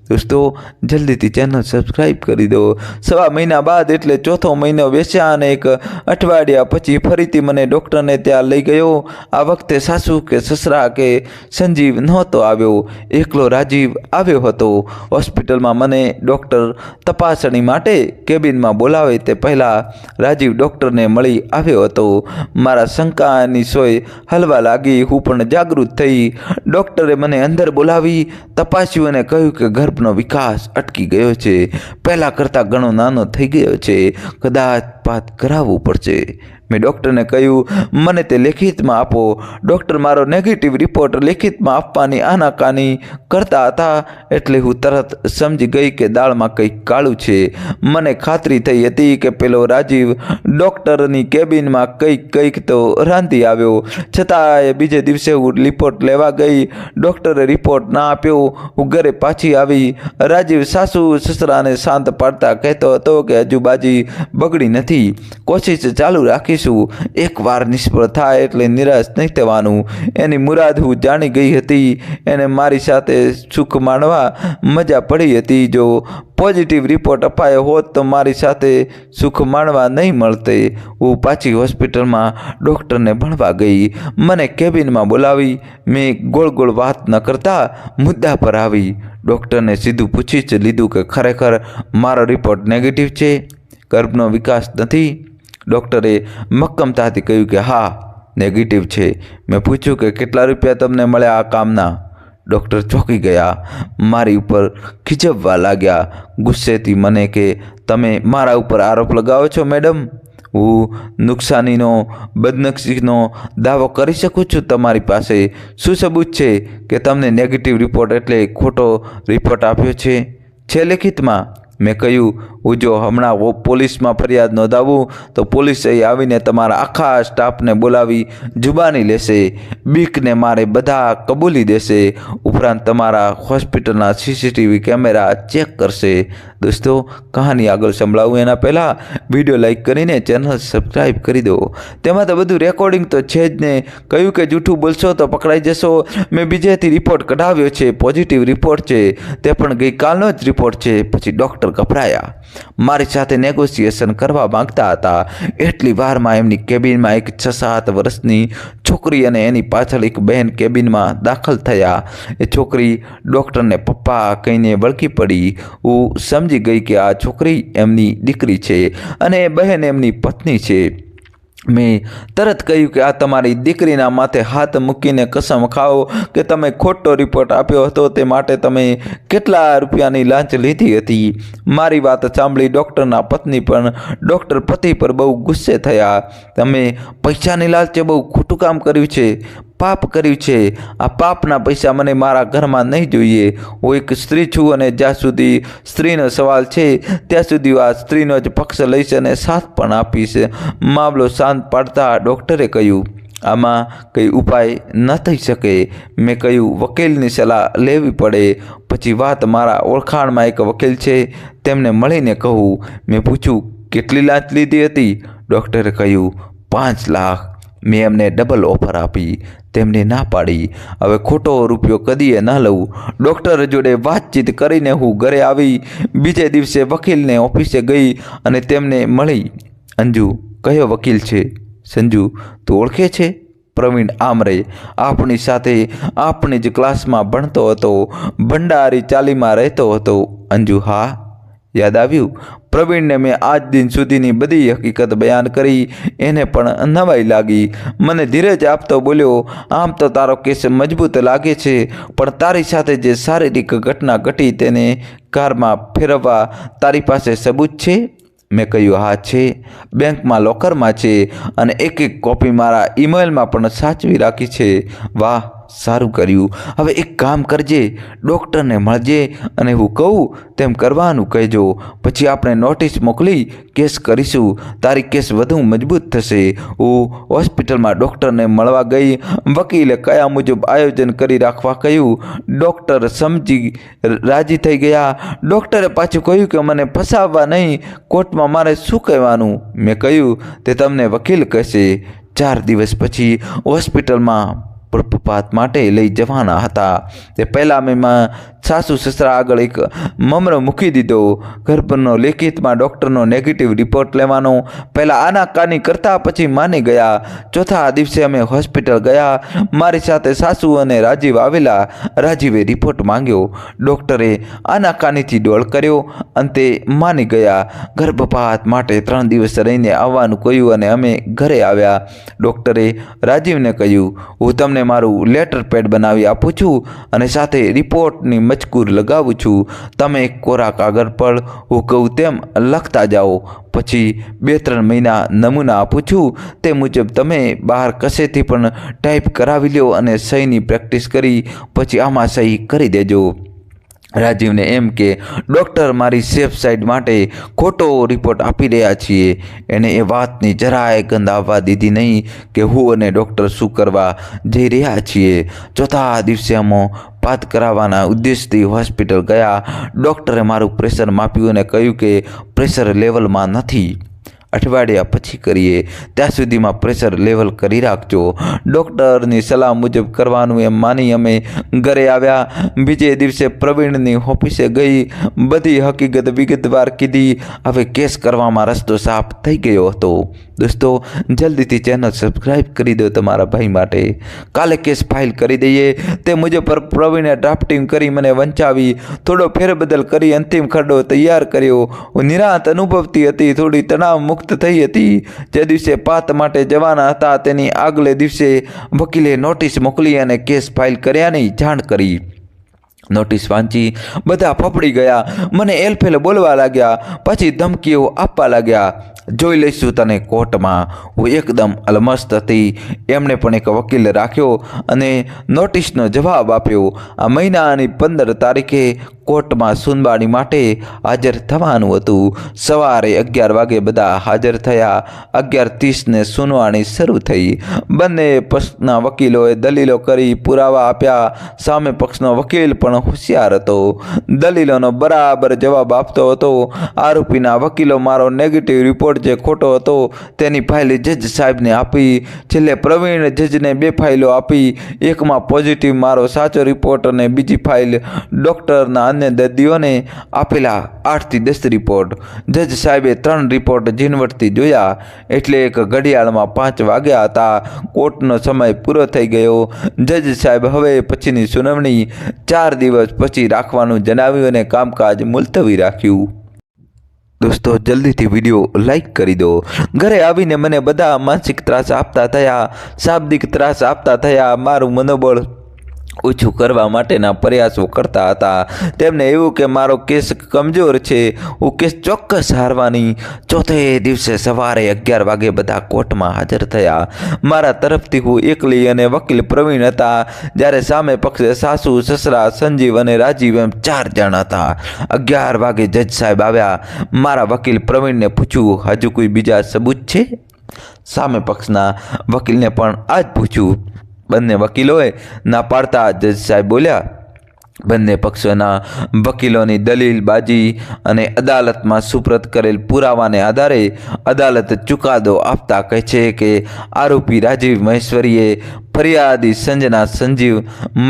દોસ્તો, જલ્દીથી ચેનલ સબસ્ક્રાઈબ કરી દો. 1.25 મહિના બાદ એટલે 4થો મહિનો બેસ્યા અને 1 અઠવાડિયા પછી ફરીથી મને ડૉક્ટરને ત્યાં લઈ ગયો. આ વખતે સાસુ કે સસરા કે સંજીવ નહોતો આવ્યો. એકલો રાજીવ આવ્યો હતો. હોસ્પિટલમાં મને ડૉક્ટર તપાસણી માટે કેબિનમાં બોલાવે તે પહેલાં રાજીવ ડૉક્ટરને મળી આવ્યો હતો. મારા શંકાની સોય હલવા લાગી. હું પણ જાગૃત થઈ. ડૉક્ટરે મને અંદર બોલાવી તપાસ્યું અને કહ્યું કે ગર્ભનો વિકાસ અટકી ગયો છે. પહેલાં કરતાં ઘણો નાનો થઈ ગયો છે. કદાચ પાત કરાવવું પડશે. મેં ડૉક્ટરને કહ્યું, મને તે લેખિતમાં આપો. ડૉક્ટર મારો નેગેટિવ રિપોર્ટ લેખિતમાં આપવાની આનાકાની કરતા હતા એટલે હું તરત સમજી ગઈ કે દાળમાં કંઈક કાળું છે. મને ખાતરી થઈ હતી કે પેલો રાજીવ ડૉક્ટરની કેબિનમાં કંઈક તો રાંધી આવ્યો. છતાંય બીજે દિવસે હું રિપોર્ટ લેવા ગઈ. ડૉક્ટરે રિપોર્ટ ના આપ્યો. હું ઘરે પાછી આવી. રાજીવ સાસુ સસરાને શાંત પાડતા કહેતો હતો કે હજુ બાજી બગડી નથી, કોશિશ ચાલુ રાખીશું. એકવાર નિષ્ફળ થાય એટલે નિરાશ નહીં થવાનું. એની મુરાદ હું જાણી ગઈ હતી. એને મારી સાથે સુખ માણવા મજા પડી હતી. જો પોઝિટિવ રિપોર્ટ અપાયો હોત તો મારી સાથે સુખ માણવા નહીં મળતે. હું પાછી હોસ્પિટલમાં ડૉક્ટરને ભણવા ગઈ. મને કેબિનમાં બોલાવી. મેં ગોળ ગોળ વાત ન કરતા મુદ્દા પર આવી. ડૉક્ટરને સીધું પૂછી જ લીધું કે ખરેખર મારો રિપોર્ટ નેગેટિવ છે, ગર્ભનો વિકાસ નથી. ડૉક્ટરે મક્કમતાથી કહ્યું કે હા, નેગેટિવ છે. મેં પૂછ્યું કે કેટલા રૂપિયા તમને મળ્યા આ કામના? ડૉક્ટર ચોંકી ગયા. મારી ઉપર ખીજવવા લાગ્યા. ગુસ્સેથી મને કે તમે મારા ઉપર આરોપ લગાવો છો મેડમ? હું નુકસાનીનો બદનક્ષીનો દાવો કરી શકું છું. તમારી પાસે શું સબૂત છે કે તમને નેગેટિવ રિપોર્ટ એટલે ખોટો રિપોર્ટ આપ્યો છે લેખિતમાં? મેં કહ્યું, હું જો હમણાં પોલીસમાં ફરિયાદ નોંધાવું તો પોલીસ અહીં આવીને તમારા આખા સ્ટાફને બોલાવી જુબાની લેશે. બીકને મારે બધા કબૂલી દેશે. ઉપરાંત તમારા હોસ્પિટલના CCTV કેમેરા ચેક કરશે. દોસ્તો, કહાની આગળ સંભળાવું એના પહેલાં વિડીયો લાઈક કરીને ચેનલ સબસ્ક્રાઈબ કરી દો. તેમાં તો બધું રેકોર્ડિંગ તો છે જ ને. કહ્યું કે જૂઠું બોલશો તો પકડાઈ જશો. મેં બીજેથી રિપોર્ટ કઢાવ્યો છે. પોઝિટિવ રિપોર્ટ છે. તે પણ ગઈકાલનો જ રિપોર્ટ છે. પછી ડૉક્ટર ગભરાયા. મારી સાથે નેગોશિએશન કરવા માંગતા હતા. એટલી વારમાં એમની કેબિનમાં એક 6-7 વર્ષની છોકરી અને એની પાછળ એક બહેન કેબિનમાં દાખલ થયા. એ છોકરી ડૉક્ટરને પપ્પા કહીને વળગી પડી. હું સમજી ગઈ કે આ છોકરી એમની દીકરી છે અને બહેન એમની પત્ની છે. મેં તરત કહ્યું કે આ તમારી દીકરીના માથે હાથ મૂકીને કસમ ખાઓ કે તમે ખોટો રિપોર્ટ આપ્યો હતો તે માટે તમે કેટલા રૂપિયાની લાંચ લીધી હતી. મારી વાત સાંભળી ડૉક્ટરના પત્ની પણ ડૉક્ટર પતિ પર બહુ ગુસ્સે થયા. તમે પૈસાની લાલચે બહુ ખોટું કામ કર્યું છે, પાપ કર્યું છે. આ પાપના પૈસા મને મારા ઘરમાં નહીં જોઈએ. હું એક સ્ત્રી છું અને જ્યાં સુધી સ્ત્રીનો સવાલ છે ત્યાં સુધી આ સ્ત્રીનો જ પક્ષ લઈશ અને સાથ પણ આપીશ. મામલો શાંત પાડતા ડૉક્ટરે કહ્યું, આમાં કંઈ ઉપાય ન થઈ શકે. મેં કહ્યું, વકીલની સલાહ લેવી પડે. પછી વાત મારા ઓળખાણમાં એક વકીલ છે, તેમને મળીને કહું. મેં પૂછ્યું, કેટલી લાંચ લીધી હતી? ડૉક્ટરે કહ્યું, 5 લાખ. મેં એમને ડબલ ઓફર આપી. તેમને ના પાડી. હવે ખોટો રૂપિયો કદીએ ન લઉં. ડૉક્ટર જોડે વાતચીત કરીને હું ઘરે આવી. બીજે દિવસે વકીલને ઓફિસે ગઈ અને તેમને મળી. અંજુ, કયો વકીલ છે? સંજુ, તું ઓળખે છે? પ્રવીણ આમરે, આપણી સાથે આપણી જ ક્લાસમાં ભણતો હતો, ભંડારી ચાલીમાં રહેતો હતો. અંજુ, હા, યાદ આવ્યું. પ્રવીણને મેં આજ દિન સુધીની બધી હકીકત બયાન કરી. એને પણ નવાઈ લાગી. મને ધીરજ આપતો બોલ્યો, આમ તો તારો કેસ મજબૂત લાગે છે, પણ તારી સાથે જે શારીરિક ઘટના ઘટી તેને કારમાં ફેરવવા તારી પાસે સબૂત છે? મેં કહ્યું, હા છે, બેંકમાં લોકરમાં છે અને એક કોપી મારા ઈમેલમાં પણ સાચવી રાખી છે. વાહ, સારું કર્યું. હવે એક કામ કરજે, ડૉક્ટરને મળજે અને હું કહું તેમ કરવાનું કહેજો. પછી આપણે નોટિસ મોકલી કેસ કરીશું. તારી કેસ વધુ મજબૂત થશે. હું હોસ્પિટલમાં ડૉક્ટરને મળવા ગઈ. વકીલે કયા મુજબ આયોજન કરી રાખવા કહ્યું. ડૉક્ટર સમજી રાજી થઈ ગયા. ડૉક્ટરે પાછું કહ્યું કે મને ફસાવવા નહીં, કોર્ટમાં મારે શું કહેવાનું? મેં કહ્યું, તે તમને વકીલ કહેશે. 4 દિવસ પછી હોસ્પિટલમાં પ્રપાત માટે લઈ જવાના હતા. તે પહેલાં મેં સાસુ સસરા આગળ એક મમરો મૂકી દીધો. ગર્ભનો લેખિતમાં ડૉક્ટરનો નેગેટિવ રિપોર્ટ લેવાનો. પહેલાં આનાકાની કરતા પછી માની ગયા. ચોથા દિવસે અમે હોસ્પિટલ ગયા. મારી સાથે સાસુ અને રાજીવ આવેલા. રાજીવે રિપોર્ટ માંગ્યો. ડૉક્ટરે આનાકાનીથી ડોળ કર્યો. અંતે માની ગયા. ગર્ભપાત માટે 3 દિવસ રહીને આવવાનું કહ્યું અને અમે ઘરે આવ્યા. ડૉક્ટરે રાજીવને કહ્યું, હું તમને મારું લેટર પેડ બનાવી આપું છું અને સાથે રિપોર્ટની મજકૂર લગાવું છું. તમે કોરા કાગળ પર હું કહું તેમ લખતા જાઓ. પછી 2-3 મહિના નમૂના આપું છું. તે મુજબ તમે બહાર કશેથી પણ ટાઈપ કરાવી લો અને સહીની પ્રેક્ટિસ કરી પછી આમાં સહી કરી દેજો. રાજીવને એમ કે ડૉક્ટર મારી સેફ સાઈડ માટે ખોટો રિપોર્ટ આપી રહ્યા છીએ. એણે એ વાતની જરાય ગંધ આવવા દીધી નહીં કે હું અને ડૉક્ટર શું કરવા જઈ રહ્યા છીએ. ચોથા દિવસે અમે પાત કરાવવાના ઉદ્દેશથી હોસ્પિટલ ગયા. ડૉક્ટરે મારું પ્રેશર માપ્યું અને કહ્યું કે પ્રેશર લેવલમાં નથી, અઠવાડિયા પછી કરીએ. ત્યાં સુધીમાં પ્રેશર લેવલ કરી રાખજો. ડૉક્ટરની સલાહ મુજબ કરવાનું એમ માની અમે ઘરે આવ્યા. બીજે દિવસે પ્રવીણની ઓફિસે ગઈ. બધી હકીકત વિગતવાર કીધી. હવે કેસ કરવામાં રસ્તો સાફ થઈ ગયો હતો. દોસ્તો, જલ્દીથી ચેનલ સબસ્ક્રાઈબ કરી દો તમારા ભાઈ માટે. કાલે કેસ ફાઇલ કરી દઈએ. તે મુજબ પ્રવીણે ડ્રાફ્ટિંગ કરી મને વંચાવી. થોડો ફેરબદલ કરી અંતિમ ખરડો તૈયાર કર્યો. હું નિરાંત અનુભવતી હતી, થોડી તણાવ મુક્ત થઈ હતી. જે દિવસે પાત માટે જવાના હતા તેની આગલે દિવસે વકીલે નોટિસ મોકલી અને કેસ ફાઇલ કર્યાની જાણ કરી. નોટિસ વાંચી બધા ફફડી ગયા. મને એલફેલ બોલવા લાગ્યા. પછી ધમકીઓ આપવા લાગ્યા, જોઈ લઈશું તને કોર્ટમાં. હું એકદમ અલમસ્ત હતી. એમણે પણ એક વકીલ રાખ્યો અને નોટિસનો જવાબ આપ્યો. આ મહિનાની 15 તારીખે કોર્ટમાં સુનવાણી માટે હાજર થવાનું હતું. સવારે 11 વાગે બધા હાજર થયા. 11:30ને સુનવાણી શરૂ થઈ. બંને પક્ષના વકીલોએ દલીલો કરી, પુરાવા આપ્યા. સામે પક્ષનો વકીલ પણ હોશિયાર હતો. દલીલોનો બરાબર જવાબ આપતો હતો. આરોપીના વકીલો મારો નેગેટિવ રિપોર્ટ જે ખોટો હતો તેની ફાઇલ જજ સાહેબને આપી. છેલ્લે પ્રવીણ જજને 2 ફાઇલો આપી. એકમાં પોઝિટિવ મારો સાચો રિપોર્ટ અને બીજી ફાઇલ ડૉક્ટરના અન્ય દર્દીઓને આપેલા 8 થી 10 રિપોર્ટ. જજ સાહેબે 3 રિપોર્ટ ઝીણવટથી જોયા. એટલે એક ઘડિયાળમાં 5 વાગ્યા હતા. કોર્ટનો સમય પૂરો થઈ ગયો. જજ સાહેબ હવે પછીની સુનાવણી 4 દિવસ પછી રાખવાનું જણાવ્યું અને કામકાજ મુલતવી રાખ્યું. દોસ્તો જલ્દીથી વિડીયો લાઈક કરી દો। ઘરે આવીને મને બધા માનસિક ત્રાસ આપતા થયા, શાબ્દિક ત્રાસ આપતા થયા, મારું મનોબળ ઓછું કરવા માટેના પ્રયાસો કરતા હતા। તેમને એવું કે મારો કેસ કમજોર છે, હું કેસ ચોક્કસ હારવાની। ચોથે દિવસે સવારે 11 વાગે બધા કોર્ટમાં હાજર થયા। મારા તરફથી હું એકલી અને વકીલ પ્રવીણ હતા, જ્યારે સામે પક્ષે સાસુ, સસરા, સંજીવ અને રાજીવ એમ 4 જણ હતા। 11 વાગે જજ સાહેબ આવ્યા। મારા વકીલ પ્રવીણને પૂછ્યું, હજુ કોઈ બીજા સબૂત છે? સામે પક્ષના વકીલને પણ આ જ પૂછ્યું। બંને વકીલોએ ના પાડતા જજ સાહેબ બોલ્યા, બંને પક્ષોના વકીલોની દલીલબાજી અને અદાલતમાં સુપ્રત કરેલ પુરાવાને આધારે અદાલત ચુકાદો આપતા કહે છે કે આરોપી રાજીવ મહેશ્વરીએ ફરિયાદી સંજના સંજીવ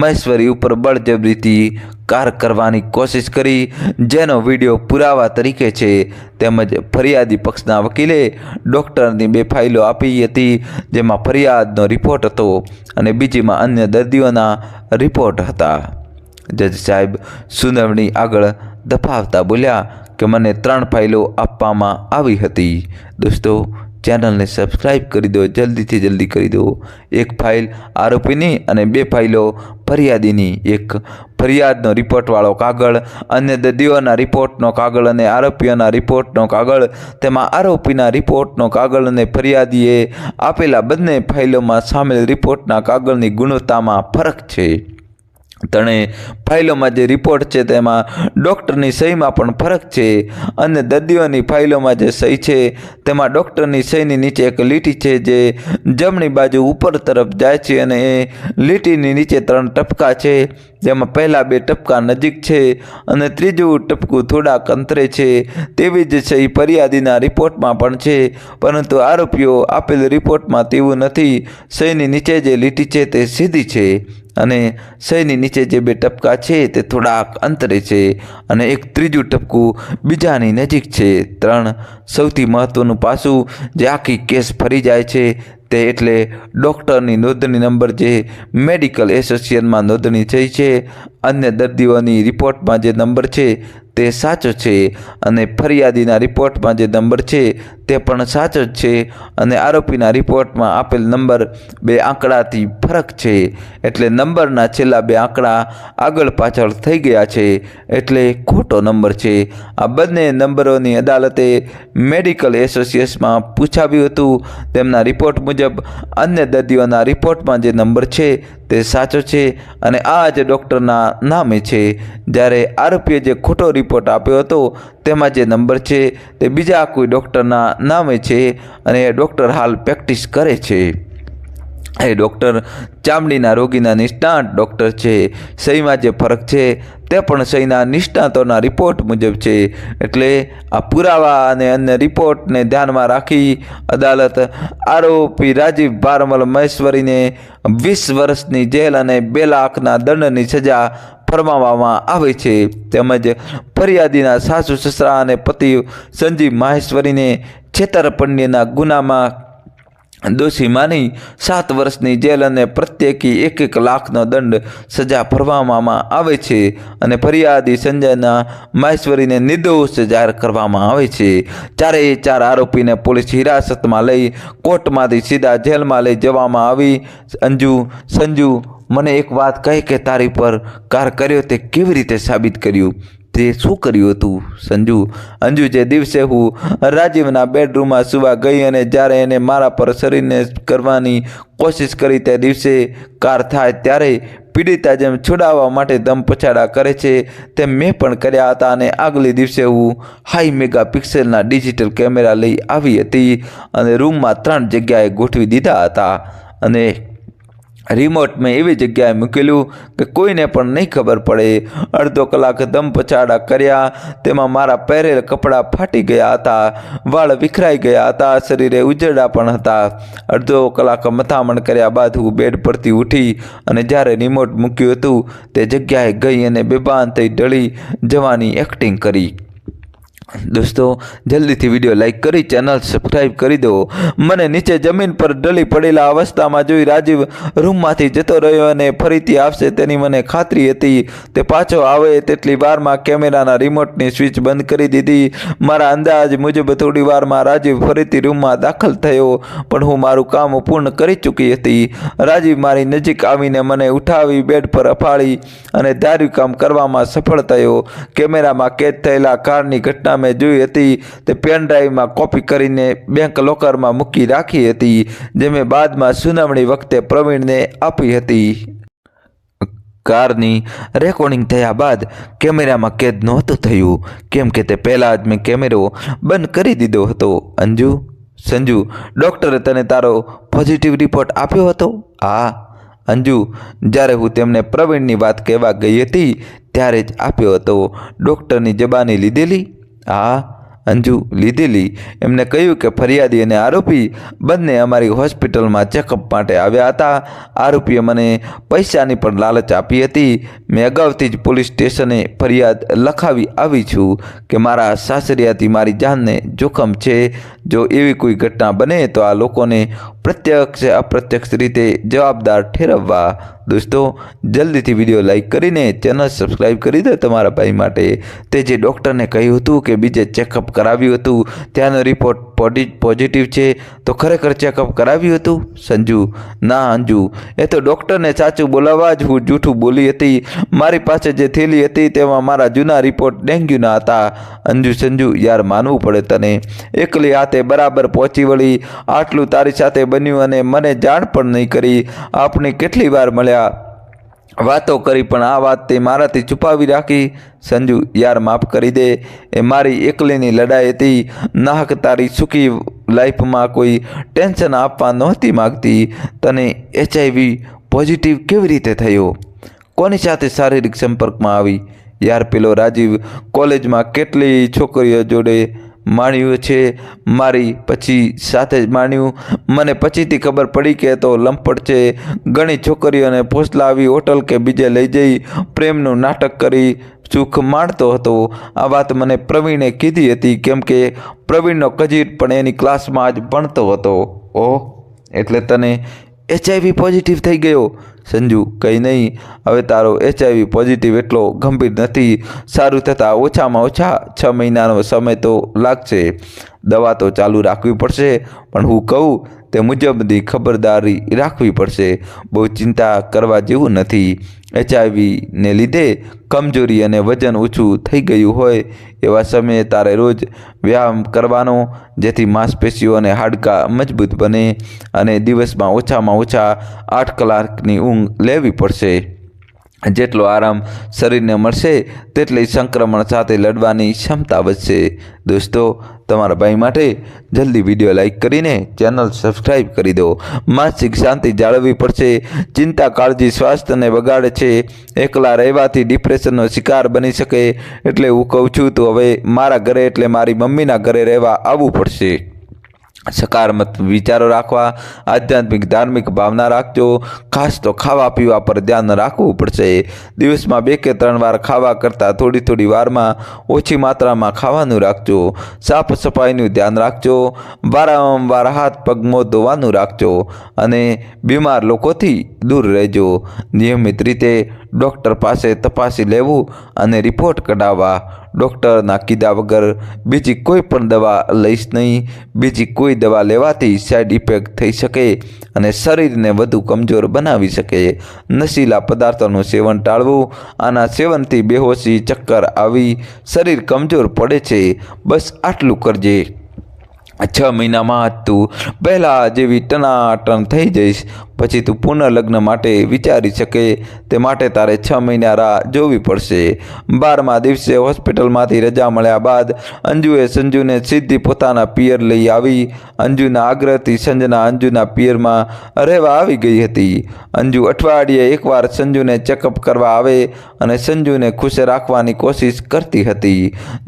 મહેશ્વરી ઉપર બળજબરીથી કાર કરવાની કોશિશ કરી, જેનો વિડીયો પુરાવા તરીકે છે। તેમજ ફરિયાદી પક્ષના વકીલે ડૉક્ટરની 2 ફાઇલો આપી હતી, જેમાં ફરિયાદનો રિપોર્ટ હતો અને બીજીમાં અન્ય દર્દીઓના રિપોર્ટ હતા। જજ સાહેબ સુનાવણી આગળ દફાવતા બોલ્યા કે મને 3 ફાઇલો આપવામાં આવી હતી। દોસ્તો ચેનલને સબસ્ક્રાઈબ કરી દો, જલ્દીથી જલ્દી કરી દો। 1 ફાઇલ આરોપીની અને 2 ફાઇલો ફરિયાદીની, 1 ફરિયાદનો રિપોર્ટવાળો કાગળ, અન્ય દર્દીઓના રિપોર્ટનો કાગળ અને આરોપીઓના રિપોર્ટનો કાગળ। તેમાં આરોપીના રિપોર્ટનો કાગળ અને ફરિયાદીએ આપેલા બંને ફાઇલોમાં સામેલ રિપોર્ટના કાગળની ગુણવત્તામાં ફરક છે। 3 ફાઇલોમાં જે રિપોર્ટ છે તેમાં ડૉક્ટરની સહીમાં પણ ફરક છે। અન્ય દર્દીઓની ફાઇલોમાં જે સહી છે તેમાં ડૉક્ટરની સહીની નીચે એક લીટી છે જે જમણી બાજુ ઉપર તરફ જાય છે અને એ લીટીની નીચે 3 ટપકા છે, જેમાં પહેલા 2 ટપકા નજીક છે અને ત્રીજું ટપકું થોડાક અંતરે છે। તેવી જ સહી ફરિયાદીના રિપોર્ટમાં પણ છે, પરંતુ આરોપીઓ આપેલ રિપોર્ટમાં તેવું નથી। સહીની નીચે જે લીટી છે તે સીધી છે અને સહીની નીચે જે 2 ટપકા છે તે થોડાક અંતરે છે અને એક ત્રીજું ટપકું બીજાની નજીક છે। 3 સૌથી મહત્વનું પાસું જે આખી કેસ ફરી જાય છે તે એટલે ડૉક્ટરની નોંધણી નંબર જે મેડિકલ એસોસિએશનમાં નોંધણી થઈ છે, અન્ય દર્દીઓની રિપોર્ટમાં જે નંબર છે તે સાચો છે અને ફરિયાદીના રિપોર્ટમાં જે નંબર છે તે પણ સાચો જ છે અને આરોપીના રિપોર્ટમાં આપેલ નંબર 2 આંકડાથી ફરક છે, એટલે નંબરના છેલ્લા 2 આંકડા આગળ પાછળ થઈ ગયા છે, એટલે ખોટો નંબર છે। આ બંને નંબરોની અદાલતે મેડિકલ એસોસિએશનમાં પૂછાવ્યું હતું। તેમના રિપોર્ટ મુજબ અન્ય દર્દીઓના રિપોર્ટમાં જે નંબર છે તે સાચો છે અને આ જ ડૉક્ટરના નામે છે, જ્યારે આરોપીએ જે ખોટો રિપોર્ટ આપ્યો હતો તેમાં જે નંબર છે તે બીજા કોઈ ડૉક્ટરના નામે છે અને એ ડૉક્ટર હાલ પ્રેક્ટિસ કરે છે। એ ડૉક્ટર ચામડીના રોગીના નિષ્ણાત ડૉક્ટર છે। સહીમાં જે ફરક છે તે પણ સહીના નિષ્ણાતોના રિપોર્ટ મુજબ છે, એટલે આ પુરાવા અને અન્ય રિપોર્ટને ધ્યાનમાં રાખી અદાલત આરોપી રાજીવ ભારમલ મહેશ્વરીને 20 વર્ષની જેલ અને 2 લાખના દંડની સજા ફરમાવવામાં આવે છે। તેમજ ફરિયાદીના સાસુ, સસરા અને પતિ સંજીવ મહેશ્વરીને છેતરપિંડીના ગુનામાં દોષી માની 7 વર્ષની જેલ અને પ્રત્યેકી 1 લાખનો દંડ સજા ફરમાવવામાં આવે છે અને ફરિયાદી સંજના મહેશ્વરીને નિર્દોષ જાહેર કરવામાં આવે છે। 4 આરોપીને પોલીસ હિરાસતમાં લઈ કોર્ટમાંથી સીધા જેલમાં લઈ જવામાં આવી। સંજુ મને એક વાત કહે કે તારી પર કાર કર્યો તે કેવી રીતે સાબિત કર્યું? તે શું કર્યું હતું? અંજુ જે દિવસે હું રાજીવના બેડરૂમમાં સુવા ગઈ અને જ્યારે એને મારા પર શરીરને કરવાની કોશિશ કરી તે દિવસે કાર થાય ત્યારે પીડિતા જેમ છોડાવવા માટે દમ પછાડા કરે છે તેમ મેં પણ કર્યા હતા અને આગલે દિવસે હું હાઈ મેગાપિક્સલના ડિજિટલ કેમેરા લઈ આવી હતી અને રૂમમાં 3 જગ્યાએ ગોઠવી દીધા હતા અને રિમોટ મેં એવી જગ્યાએ મૂકેલું કે કોઈને પણ નહીં ખબર પડે। અડધો કલાક દમ પછાડા કર્યા, તેમાં મારા પહેરેલ કપડાં ફાટી ગયા હતા, વાળ વિખરાઈ ગયા હતા, શરીરે ઉજરડા પણ હતા। અડધો કલાક મથામણ કર્યા બાદ હું બેડ પરથી ઉઠી અને જ્યારે રિમોટ મૂક્યું હતું તે જગ્યાએ ગઈ અને બેભાન થઈ ઢળી જવાની એક્ટિંગ કરી। દોસ્તો જલ્દીથી વિડીયો લાઈક કરી ચેનલ સબસ્ક્રાઈબ કરી દો। મને નીચે જમીન પર ઢળી પડેલા અવસ્થામાં જોઈ રાજીવ રૂમમાંથી જતો રહ્યો અને ફરીથી આવશે તેની મને ખાતરી હતી। તે પાછો આવે તેટલી વારમાં કેમેરાના રિમોટની સ્વિચ બંધ કરી દીધી। મારા અંદાજ મુજબ થોડી વારમાં રાજીવ ફરીથી રૂમમાં દાખલ થયો, પણ હું મારું કામ પૂર્ણ કરી ચૂકી હતી। રાજીવ મારી નજીક આવીને મને ઉઠાવી બેડ પર અફાળી અને ધાર્યું કામ કરવામાં સફળ થયો। કેમેરામાં કેદ થયેલા કારની ઘટના મેં જોઈ હતી। તે પેન ડ્રાઈવમાં કોપી કરીને બેંક લોકરમાં મૂકી રાખી હતી, જે મેં બાદમાં સુનાવણી વખતે પ્રવીણને આપી હતી। કારની રેકોર્ડિંગ થયા બાદ કેમેરામાં કેદ નહોતું થયું, કેમ કે તે પહેલાં જ મેં કેમેરો બંધ કરી દીધો હતો। સંજુ, ડૉક્ટરે તને તારો પોઝિટિવ રિપોર્ટ આપ્યો હતો? હા અંજુ, જ્યારે હું તેમને પ્રવીણની વાત કહેવા ગઈ હતી ત્યારે જ આપ્યો હતો। ડૉક્ટરની જબાની લીધેલી? હા અંજુ, લીધેલી। એમને કહ્યું કે ફરિયાદી અને આરોપી બંને અમારી હોસ્પિટલમાં ચેકઅપ માટે આવ્યા હતા। આરોપીએ મને પૈસાની પણ લાલચ આપી હતી। મેં અગાઉથી જ પોલીસ સ્ટેશને ફરિયાદ લખાવી આવી છું કે મારા સાસરિયાથી મારી જાનને જોખમ છે। જો એવી કોઈ ઘટના બને તો આ લોકોને પ્રત્યક્ષ અપ્રત્યક્ષ રીતે જવાબદાર ઠેરવવા। દોસ્તો જલ્દીથી વિડીયો લાઈક કરીને ચેનલ સબસ્ક્રાઈબ કરી દો તમારા ભાઈ માટે। તે જે ડૉક્ટરને કહ્યું હતું કે બીજે ચેકઅપ કરાવ્યું હતું ત્યાંનો રિપોર્ટ પોઝિટિવ છે, તો ખરેખર ચેકઅપ કરાવ્યું હતું? સંજુ, ના અંજુ, એ તો ડૉક્ટરને સાચું બોલાવવા જ હું જૂઠું બોલી હતી। મારી પાસે જે થેલી હતી તેમાં મારા જૂના રિપોર્ટ ડેન્ગ્યુના હતા। સંજુ યાર, માનવું પડે તને। એકલી હાથે બરાબર પહોંચી વળી, આટલું તારી સાથે બન્યું અને મને જાણ પણ નહીં કરી। આપણે કેટલી વાર મળ્યા, વાતો કરી, પણ આ વાત તે મારાથી છુપાવી રાખી। સંજુ યાર, માફ કરી દે, એ મારી એકલીની લડાઈ હતી। નાહક તારી સુખી લાઈફમાં કોઈ ટેન્શન આપવા નહોતી માગતી। તને HIV પોઝિટિવ કેવી રીતે થયો? કોની સાથે શારીરિક સંપર્કમાં આવી? યાર, પેલો રાજીવ કોલેજમાં કેટલી છોકરીઓ જોડે માણ્યું છે, મારી પછી સાથે જ માણ્યું। મને પછીથી ખબર પડી કે તો લંપટ છે। ઘણી છોકરીઓને ફોસલાવી હોટલ કે બીજે લઈ જઈ પ્રેમનું નાટક કરી સુખ માણતો હતો। આ વાત મને પ્રવીણે કીધી હતી, કેમ કે પ્રવીણનો કજીર પણ એની ક્લાસમાં જ ભણતો હતો। ઓહ, એટલે તને HIV પોઝિટિવ થઈ ગયો? સંજુ, કંઈ નહીં, હવે તારો HIV પોઝિટિવ એટલો ગંભીર નથી। સારું થતાં ઓછામાં ઓછા 6 મહિનાનો સમય તો લાગશે। દવા તો ચાલુ રાખવી પડશે, પણ હું કહું તે મુજબની ખબરદારી રાખવી પડશે। બહુ ચિંતા કરવા જેવું નથી। HIVને લીધે કમજોરી અને વજન ઓછું થઈ ગયું હોય એવા સમયે તારે રોજ વ્યાયામ કરવાનો, જેથી માંસપેશીઓ અને હાડકાં મજબૂત બને, અને દિવસમાં ઓછામાં ઓછા 8 કલાકની ઊંઘ લેવી પડશે। જેટલો આરામ શરીરને મળશે તેટલી સંક્રમણ સાથે લડવાની ક્ષમતા વધશે। દોસ્તો, તમારા ભાઈ માટે જલ્દી વિડીયો લાઈક કરીને ચેનલ સબસ્ક્રાઈબ કરી દો। માનસિક શાંતિ જાળવવી પડશે। ચિંતા, કાળજી સ્વાસ્થ્યને બગાડે છે। એકલા રહેવાથી ડિપ્રેશનનો શિકાર બની શકે। એટલે હું કહું છું, તો હવે મારા ઘરે એટલે મારી મમ્મીના ઘરે રહેવા આવવું પડશે। સકારાત્મક વિચારો રાખવા, આધ્યાત્મિક ધાર્મિક ભાવના રાખજો। ખાસ તો ખાવા પીવા પર ધ્યાન રાખવું પડશે। દિવસમાં 2 કે 3 વાર ખાવા કરતાં થોડી વારમાં ઓછી માત્રામાં ખાવાનું રાખજો। સાફ સફાઈનું ધ્યાન રાખજો। વારંવાર હાથ પગ મોં ધોવાનું રાખજો અને બીમાર લોકોથી દૂર રહેજો। નિયમિત રીતે ડૉક્ટર પાસે તપાસી લેવું અને રિપોર્ટ કઢાવવા। ડૉક્ટરના કીધા વગર બીજી કોઈ પણ દવા લઈશ નહીં। બીજી કોઈ દવા લેવાથી સાઈડ ઇફેક્ટ થઈ શકે અને શરીરને વધુ કમજોર બનાવી શકે। નશીલા પદાર્થોનું સેવન ટાળવું। આના સેવનથી બેહોશી, ચક્કર આવી શરીર કમજોર પડે છે। બસ આટલું કરજે। 6 મહિનામાં તું પહેલાં જેવી ટનાટન થઈ જઈશ। પછી તું પુનઃલગ્ન માટે વિચારી શકે તે માટે તારે 6 મહિના રાહ જોવી પડશે। 12મા દિવસે હોસ્પિટલમાંથી રજા મળ્યા બાદ અંજુએ સંજુને સીધી પોતાના પિયર લઈ આવી। અંજુના આગ્રહથી સંજના અંજુના પિયરમાં રહેવા આવી ગઈ હતી। અંજુ અઠવાડિયે એકવાર સંજુને ચેકઅપ કરવા આવે અને સંજુને ખુશ રાખવાની કોશિશ કરતી હતી।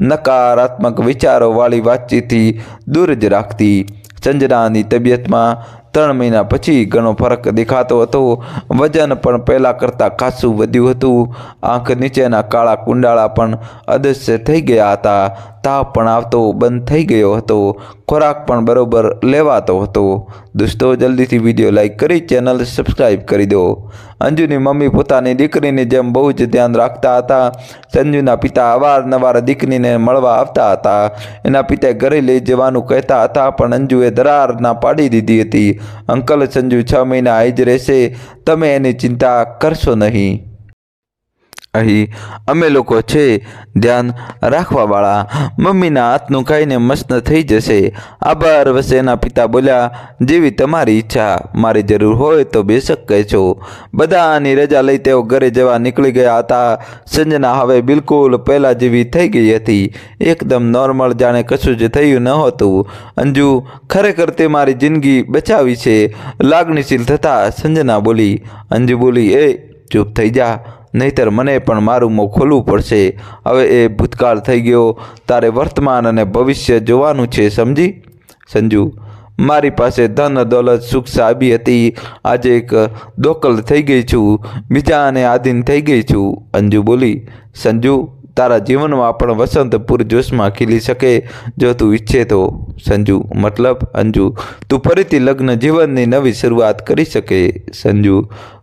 નકારાત્મક વિચારોવાળી વાતચીતથી દૂર જ રાખતી। સંજનાની તબિયતમાં 3 મહિના પછી ઘણો ફરક દેખાતો હતો. વજન પણ પહેલાં કરતાં ખાસું વધ્યું હતું. આંખ નીચેના કાળા કુંડાળા પણ અદૃશ્ય થઈ ગયા હતા. તાવ પણ આવતો બંધ થઈ ગયો હતો. ખોરાક પણ બરોબર લેવાતો હતો. દોસ્તો, જલ્દીથી વિડીયો લાઈક કરી ચેનલ સબસ્ક્રાઈબ કરી દો. અંજુની મમ્મી પોતાની દીકરીની જેમ બહુ જ ધ્યાન રાખતા હતા. સંજુના પિતા અવારનવાર દીકરીને મળવા આવતા હતા. એના પિતાએ ઘરે લઈ જવાનું કહેતા હતા, પણ અંજુએ દરાર ના પાડી દીધી હતી. અંકલ, સંજુ 6 મહિના અહીં જ રહેશે, તમે એની ચિંતા કરશો નહીં. અહીં અમે લોકો છે ધ્યાન રાખવાવાળા. મમ્મીના હાથનું ખાઈને મસ્ત થઈ જશે. આભાર. વસે એના પિતા બોલ્યા, જેવી તમારી ઈચ્છા. મારી જરૂર હોય તો બેશક કહેજો. બધાની રજા લઈ તેઓ ઘરે જવા નીકળી ગયા હતા. સંજના હવે બિલકુલ પહેલાં જેવી થઈ ગઈ હતી. એકદમ નોર્મલ, જાણે કશું જ થયું ન હતું. અંજુ, ખરેખર તે મારી જિંદગી બચાવી છે, લાગણીશીલ થતાં સંજના બોલી. અંજુ બોલી, એ ચૂપ થઈ જા, નહીતર મને પણ મારું મોં ખોલવું પડશે. હવે એ ભૂતકાળ થઈ ગયો. તારે વર્તમાન અને ભવિષ્ય જોવાનું છે, સમજી? સંજુ, મારી પાસે ધન દોલત સુખ સાબી હતી. આજે એક દોકલ થઈ ગઈ છું, બીજાને આધીન થઈ ગઈ છું. અંજુ બોલી. સંજુ, તારા જીવનમાં પણ વસંત પૂરજોશમાં ખીલી શકે જો તું ઈચ્છે તો. સંજુ, મતલબ? અંજુ, તું ફરીથી લગ્ન જીવનની નવી શરૂઆત કરી શકે. સંજુ,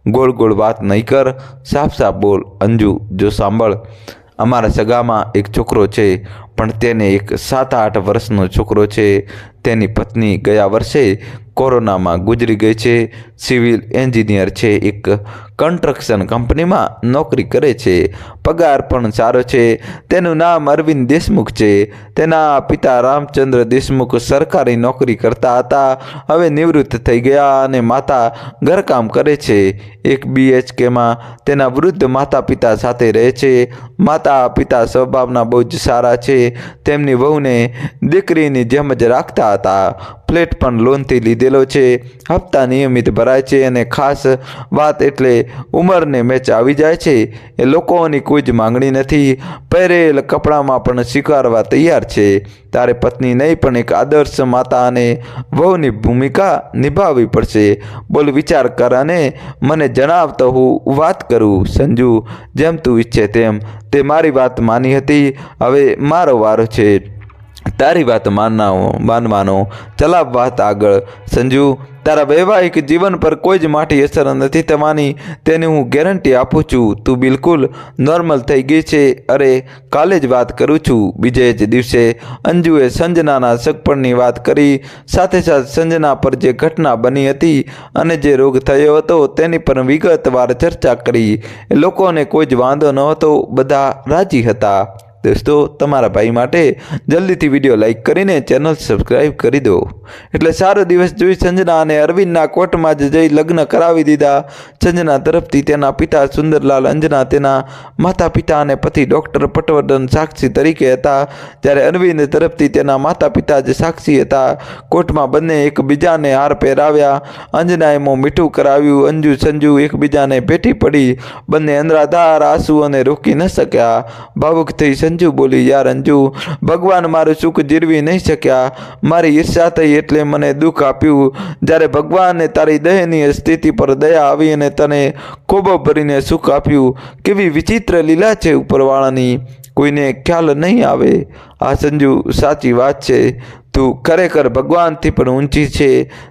ગોળ ગોળ વાત નહીં કર, સાફ સાફ બોલ. અંજુ, જો સાંભળ, અમારા સગામાં એક છોકરો છે, પણ તેને એક 7-8 વર્ષનો છોકરો છે. તેની પત્ની ગયા વર્ષે કોરોનામાં ગુજરી ગઈ છે. સિવિલ એન્જિનિયર છે, એક કન્સ્ટ્રક્શન કંપનીમાં નોકરી કરે છે. પગાર પણ સારો છે. તેનું નામ અરવિંદ દેશમુખ છે. તેના પિતા રામચંદ્ર દેશમુખ સરકારી નોકરી કરતા હતા, હવે નિવૃત્ત થઈ ગયા, અને માતા ઘરકામ કરે છે. એક BHKમાં તેના વૃદ્ધ માતા પિતા સાથે રહે છે. માતા પિતા સ્વભાવના બહુ જ સારા છે. તેમની વહુને દીકરીની જેમ જ રાખતા હતા. ફ્લેટ પણ લોનથી લીધેલો છે. હપ્તા નિયમિત ભરાય છે, અને ખાસ વાત એટલે ઉંમરને મેચ આવી જાય છે. એ લોકોની કોઈ જ માંગણી નથી. પહેરેલ કપડામાં પણ સ્વીકારવા તૈયાર છે. તારે પત્ની નહીં, પણ એક આદર્શ માતા અને વહુની ભૂમિકા નિભાવવી પડશે. બોલ, વિચાર કર અને મને જણાવ તો હું વાત કરું. સંજુ, જેમ તું ઈચ્છે તેમ. તે મારી વાત માની હતી, હવે મારો વારો છે તારી વાત માનવાનો. ચલાવ વાત આગળ. સંજુ, તારા વૈવાહિક જીવન પર કોઈ જ માઠી અસર નથી થવાની, તેની હું ગેરંટી આપું છું. તું બિલકુલ નોર્મલ થઈ ગઈ છે. અરે, કાલે જ વાત કરું છું. બીજે જ દિવસે અંજુએ સંજનાના સગપણની વાત કરી. સાથે સાથે સંજના પર જે ઘટના બની હતી અને જે રોગ થયો હતો તેની પર વિગતવાર ચર્ચા કરી. એ લોકોને કોઈ જ વાંધો નહોતો, બધા રાજી હતા. દોસ્તો, તમારા ભાઈ માટે જલ્દીથી વિડીયો લાઈક કરીને ચેનલ સબસ્ક્રાઈબ કરી દો. એટલે સારો દિવસ જોઈ સંજના અને અરવિંદના કોર્ટમાં જ જઈ લગ્ન કરાવી દીધા. સંજના તરફથી તેના પિતા સુંદરલાલ અંજના, તેના માતા પિતા અને પતિ ડૉક્ટર પટવર્ધન સાક્ષી તરીકે હતા, જ્યારે અરવિંદ તરફથી તેના માતા પિતા જ સાક્ષી હતા. કોર્ટમાં બંને એકબીજાને હાર પહેરાવ્યા. અંજનાએ મોં મીઠું કરાવ્યું. અંજુ સંજુ એકબીજાને ભેટી પડી. બંને અંધાધાર આંસુ અને રોકી ન શક્યા. ભાવુક થઈ અંજુ બોલી, યાર અંજુ, ભગવાન મારું સુખ જીરવી નહીં શક્યા. મારી ઈર્ષા થઈ એટલે મને દુઃખ આપ્યું. જ્યારે ભગવાને તારી દયનીય સ્થિતિ પર દયા આવી અને તને ખોબો ભરીને સુખ આપ્યું. કેવી વિચિત્ર લીલા છે ઉપરવાળાની, કોઈને ખ્યાલ નહીં આવે. આ સંજુ, સાચી વાત છે. તું ખરેખર ભગવાનથી પણ ઊંચી છે.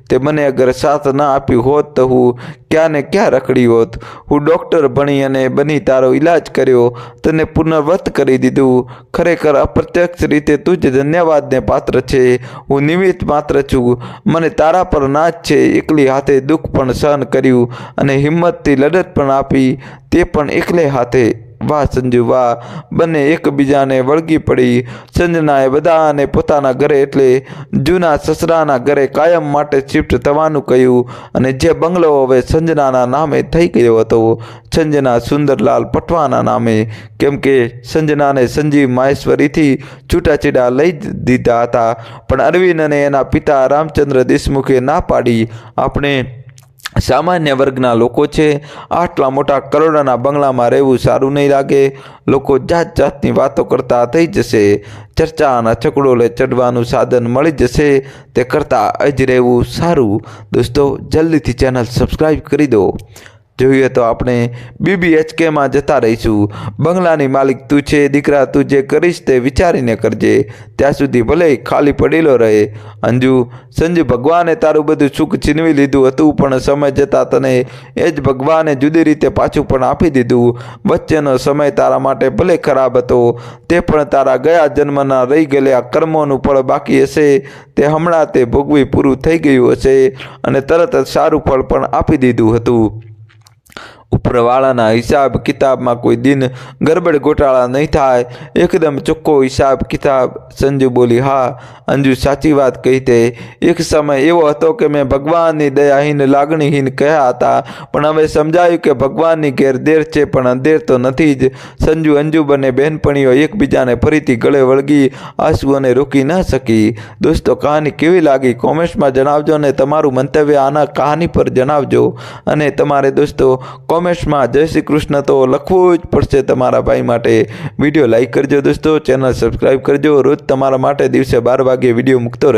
તે મને અગર સાથ ના આપ્યું હોત તો હું ક્યાં ને ક્યાં રખડી હોત. હું ડૉક્ટર ભણી અને બની તારો ઈલાજ કર્યો, તને પુનર્વત કરી દીધું. ખરેખર અપ્રત્યક્ષ રીતે તું જ ધન્યવાદને પાત્ર છે. હું નિમિત્ત માત્ર છું. મને તારા પર નાચ છે. એકલી હાથે દુઃખ પણ સહન કર્યું અને હિંમતથી લડત પણ આપી, તે પણ એકલે હાથે. વાહ સંજુ, વાહ. બંને એકબીજાને વળગી પડી. સંજનાએ બધાને પોતાના ઘરે એટલે જૂના સસરાના ઘરે કાયમ માટે શિફ્ટ થવાનું કહ્યું, અને જે બંગલો હવે સંજનાના નામે થઈ ગયો હતો, સંજના સુંદરલાલ પટવાના નામે, કેમ કે સંજનાને સંજીવ માહેશ્વરીથી છૂટાછેડા લઈ દીધા હતા. પણ અરવિંદ અને એના પિતા રામચંદ્ર દેશમુખે ના પાડી. આપણે સામાન્ય વર્ગના લોકો છે, આટલા મોટા કરોડોના બંગલામાં રહેવું સારું નહીં લાગે. લોકો જાત જાતની વાતો કરતા થઈ જશે. ચર્ચાના ચકડોલે ચડવાનું સાધન મળી જશે. તે કરતાં જ રહેવું સારું. દોસ્તો, જલ્દીથી ચેનલ સબસ્ક્રાઈબ કરી દો. જોઈએ તો આપણે BBHKમાં જતા રહીશું. બંગલાની માલિક તું છે દીકરા, તું જે કરીશ તે વિચારીને કરજે. ત્યાં સુધી ભલે ખાલી પડેલો રહે. અંજુ, સંજુ, ભગવાને તારું બધું સુખ છીનવી લીધું હતું, પણ સમય જતાં તને એ જ ભગવાને જુદી રીતે પાછું પણ આપી દીધું. વચ્ચેનો સમય તારા માટે ભલે ખરાબ હતો, તે પણ તારા ગયા જન્મના રહી ગયેલા કર્મોનું ફળ બાકી હશે. તે હમણાં તે ભોગવી પૂરું થઈ ગયું હશે અને તરત જ સારું ફળ પણ આપી દીધું હતું. ઉપરવાળાના હિસાબ કિતાબમાં કોઈ દિન ગરબડ ગોટાળા નહીં થાય. એકદમ ચોખ્ખો હિસાબ કિતાબ. સંજુ બોલી, હા અંજુ સાચી વાત કહી. તે એક સમય એવો હતો કે મેં ભગવાનની દયાહીન લાગણીહીન કહ્યા હતા, પણ હવે સમજાયું કે ભગવાનની ઘેર દેર છે પણ અંધેર તો નથી જ. સંજુ અંજુ બંને બહેનપણીઓ એકબીજાને ફરીથી ગળે વળગી આંસુઓને રોકી ન શકી. દોસ્તો, કહાની કેવી લાગી કોમેન્ટ્સમાં જણાવજો અને તમારું મંતવ્ય આના કહાની પર જણાવજો. અને તમારે દોસ્તો કોમેન્ટ્સમાં જય શ્રી કૃષ્ણ તો લખવું જ પડશે તમારા ભાઈ માટે. વિડીયો લાઈક કરજો દોસ્તો, ચેનલ સબસ્ક્રાઈબ કરજો. રોજ તમારા માટે દિવસે 12 વાગ્યે વિડીયો મૂકતો રહે.